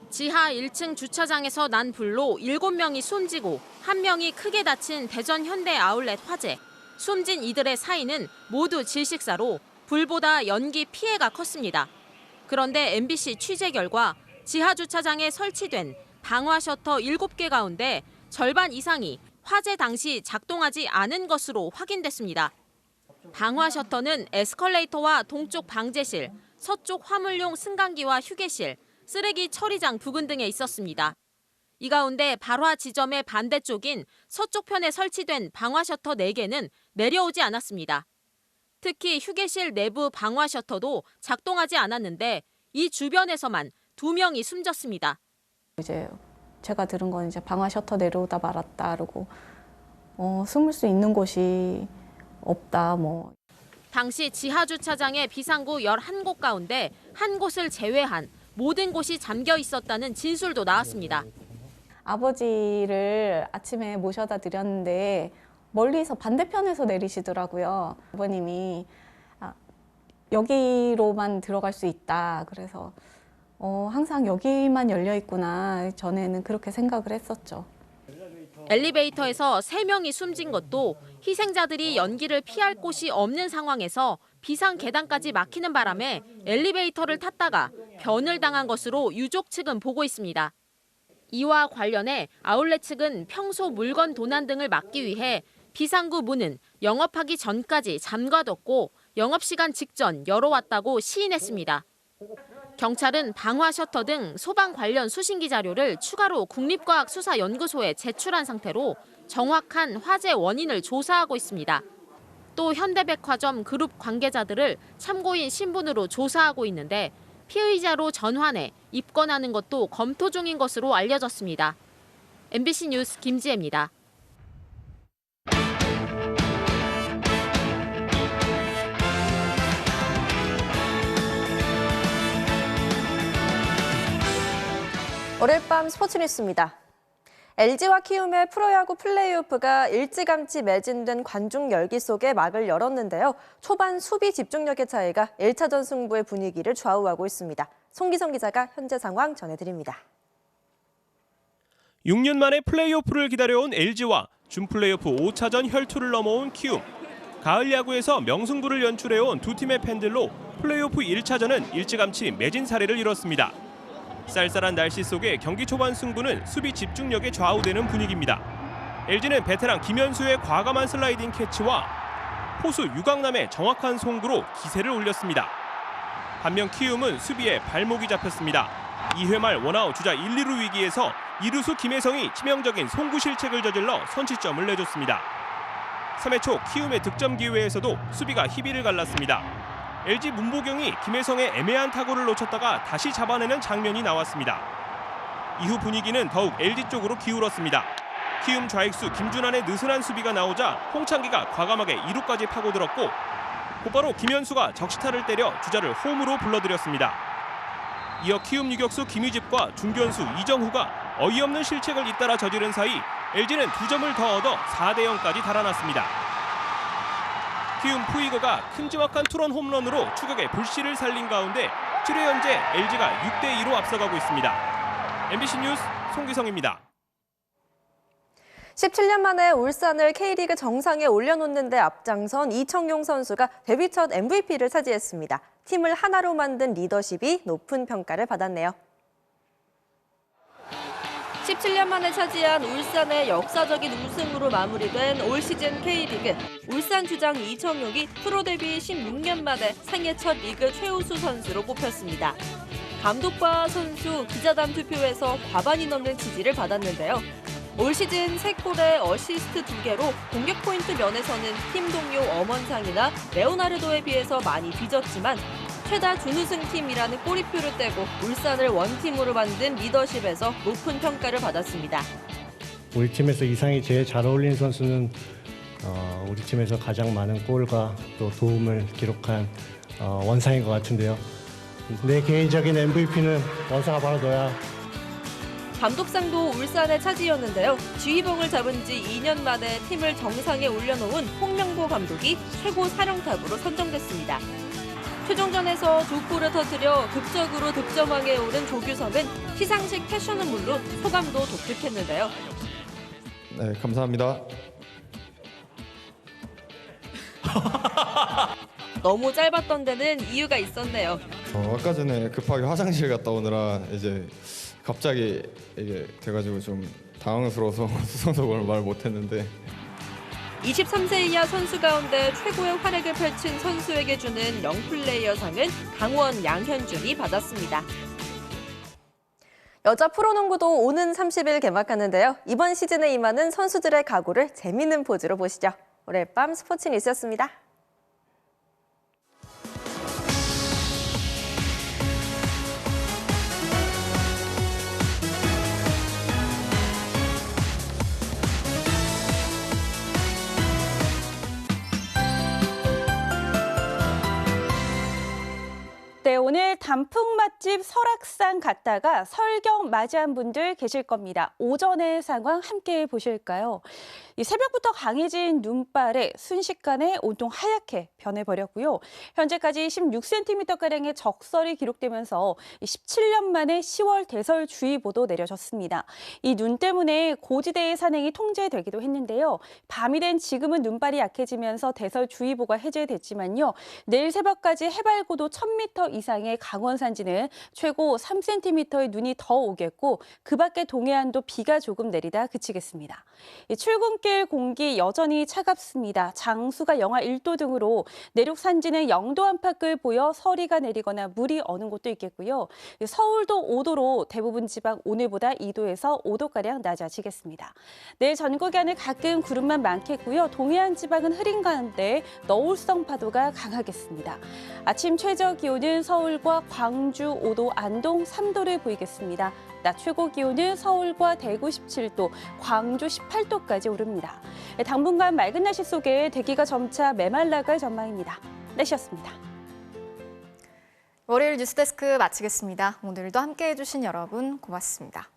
지하 1층 주차장에서 난 불로 7명이 숨지고 1명이 크게 다친 대전 현대 아울렛 화재. 숨진 이들의 사인은 모두 질식사로 불보다 연기 피해가 컸습니다. 그런데 MBC 취재 결과 지하 주차장에 설치된 방화 셔터 7개 가운데 절반 이상이 화재 당시 작동하지 않은 것으로 확인됐습니다. 방화 셔터는 에스컬레이터와 동쪽 방제실, 서쪽 화물용 승강기와 휴게실, 쓰레기 처리장 부근 등에 있었습니다. 이 가운데 발화 지점의 반대쪽인 서쪽편에 설치된 방화 셔터 4개는 내려오지 않았습니다. 특히 휴게실 내부 방화 셔터도 작동하지 않았는데 이 주변에서만 2명이 숨졌습니다. 이제 제가 들은 건 이제 방화 셔터 내려오다 말았다 그러고 숨을 수 있는 곳이 없다 당시 지하 주차장의 비상구 11곳 가운데 한 곳을 제외한 모든 곳이 잠겨 있었다는 진술도 나왔습니다. 아버지를 아침에 모셔다 드렸는데 멀리서 반대편에서 내리시더라고요. 아버님이 여기로만 들어갈 수 있다. 그래서 항상 여기만 열려 있구나. 전에는 그렇게 생각을 했었죠. 엘리베이터에서 3명이 숨진 것도 희생자들이 연기를 피할 곳이 없는 상황에서 비상 계단까지 막히는 바람에 엘리베이터를 탔다가 변을 당한 것으로 유족 측은 보고 있습니다. 이와 관련해 아울렛 측은 평소 물건 도난 등을 막기 위해 비상구 문은 영업하기 전까지 잠가뒀고 영업시간 직전 열어왔다고 시인했습니다. 경찰은 방화 셔터 등 소방 관련 수신기 자료를 추가로 국립과학수사연구소에 제출한 상태로 정확한 화재 원인을 조사하고 있습니다. 또 현대백화점 그룹 관계자들을 참고인 신분으로 조사하고 있는데 피의자로 전환해 입건하는 것도 검토 중인 것으로 알려졌습니다. MBC 뉴스 김지혜입니다. 월요일 밤 스포츠 뉴스입니다. LG와 키움의 프로야구 플레이오프가 일찌감치 매진된 관중 열기 속에 막을 열었는데요. 초반 수비 집중력의 차이가 1차전 승부의 분위기를 좌우하고 있습니다. 송기성 기자가 현재 상황 전해드립니다. 6년 만에 플레이오프를 기다려온 LG와 준플레이오프 5차전 혈투를 넘어온 키움. 가을 야구에서 명승부를 연출해온 두 팀의 팬들로 플레이오프 1차전은 일찌감치 매진 사례를 이뤘습니다. 쌀쌀한 날씨 속에 경기 초반 승부는 수비 집중력에 좌우되는 분위기입니다. LG는 베테랑 김현수의 과감한 슬라이딩 캐치와 포수 유강남의 정확한 송구로 기세를 올렸습니다. 반면 키움은 수비에 발목이 잡혔습니다. 2회 말 원아웃 주자 1, 2루 위기에서 이루수 김혜성이 치명적인 송구 실책을 저질러 선취점을 내줬습니다. 3회 초 키움의 득점 기회에서도 수비가 희비를 갈랐습니다. LG 문보경이 김혜성의 애매한 타구를 놓쳤다가 다시 잡아내는 장면이 나왔습니다. 이후 분위기는 더욱 LG 쪽으로 기울었습니다. 키움 좌익수 김준환의 느슨한 수비가 나오자 홍창기가 과감하게 2루까지 파고들었고 곧바로 김현수가 적시타를 때려 주자를 홈으로 불러들였습니다. 이어 키움 유격수 김희집과 중견수 이정후가 어이없는 실책을 잇따라 저지른 사이 LG는 2점을 더 얻어 4대0까지 달아났습니다. 키움 푸이거가 큼지막한 투런 홈런으로 추격에 불씨를 살린 가운데 7회 현재 LG가 6대2로 앞서가고 있습니다. MBC 뉴스 송기성입니다. 17년 만에 울산을 K리그 정상에 올려놓는 데 앞장선 이청용 선수가 데뷔 첫 MVP를 차지했습니다. 팀을 하나로 만든 리더십이 높은 평가를 받았네요. 17년 만에 차지한 울산의 역사적인 우승으로 마무리된 올 시즌 K리그. 울산 주장 이청용이 프로 데뷔 16년 만에 생애 첫 리그 최우수 선수로 뽑혔습니다. 감독과 선수, 기자단 투표에서 과반이 넘는 지지를 받았는데요. 올 시즌 3골에 어시스트 2개로 공격 포인트 면에서는 팀 동료 엄원상이나 레오나르도에 비해서 많이 뒤졌지만 최다 준우승팀이라는 꼬리표를 떼고 울산을 원팀으로 만든 리더십에서 높은 평가를 받았습니다. 우리 팀에서 이상이 제일 잘 어울리는 선수는 우리 팀에서 가장 많은 골과 또 도움을 기록한 원상인 것 같은데요. 내 개인적인 MVP는 원상아 바로 너야. 감독상도 울산의 차지였는데요. 지휘봉을 잡은 지 2년 만에 팀을 정상에 올려놓은 홍명보 감독이 최고 사령탑으로 선정됐습니다. 최종전에서 2골을 터뜨려 극적으로 득점왕에 오른 조규성은 시상식 패션은 물론 소감도 독특했는데요. 네, 감사합니다. 너무 짧았던 데는 이유가 있었네요. 아까 전에 급하게 화장실 갔다 오느라 이제 갑자기 이게 돼가지고 좀 당황스러워서 수상소감을 말 못했는데 23세 이하 선수 가운데 최고의 활약을 펼친 선수에게 주는 영플레이어상은 강원 양현준이 받았습니다. 여자 프로농구도 오는 30일 개막하는데요. 이번 시즌에 임하는 선수들의 각오를 재미있는 포즈로 보시죠. 오늘 밤 스포츠 뉴스였습니다. 네, 오늘 단풍 맛집 설악산 갔다가 설경 맞이한 분들 계실 겁니다. 오전의 상황 함께 보실까요? 이 새벽부터 강해진 눈발에 순식간에 온통 하얗게 변해버렸고요. 현재까지 16cm가량의 적설이 기록되면서 17년 만에 10월 대설주의보도 내려졌습니다. 이 눈 때문에 고지대의 산행이 통제되기도 했는데요. 밤이 된 지금은 눈발이 약해지면서 대설주의보가 해제됐지만요. 내일 새벽까지 해발고도 1000m 이상의 강원 산지는 최고 3cm의 눈이 더 오겠고 그 밖에 동해안도 비가 조금 내리다 그치겠습니다. 출근길 공기 여전히 차갑습니다. 장수가 영하 1도 등으로 내륙 산지는 0도 안팎을 보여 서리가 내리거나 물이 어는 곳도 있겠고요. 서울도 5도로 대부분 지방 오늘보다 2도에서 5도가량 낮아지겠습니다. 내일 전국에 하늘 가끔 구름만 많겠고요. 동해안 지방은 흐린 가운데 너울성 파도가 강하겠습니다. 아침 최저 기온은 서울과 광주 5도, 안동 3도를 보이겠습니다. 낮 최고 기온은 서울과 대구 17도, 광주 18도까지 오릅니다. 당분간 맑은 날씨 속에 대기가 점차 메말라갈 전망입니다. 날씨였습니다. 월요일 뉴스데스크 마치겠습니다. 오늘도 함께해 주신 여러분 고맙습니다.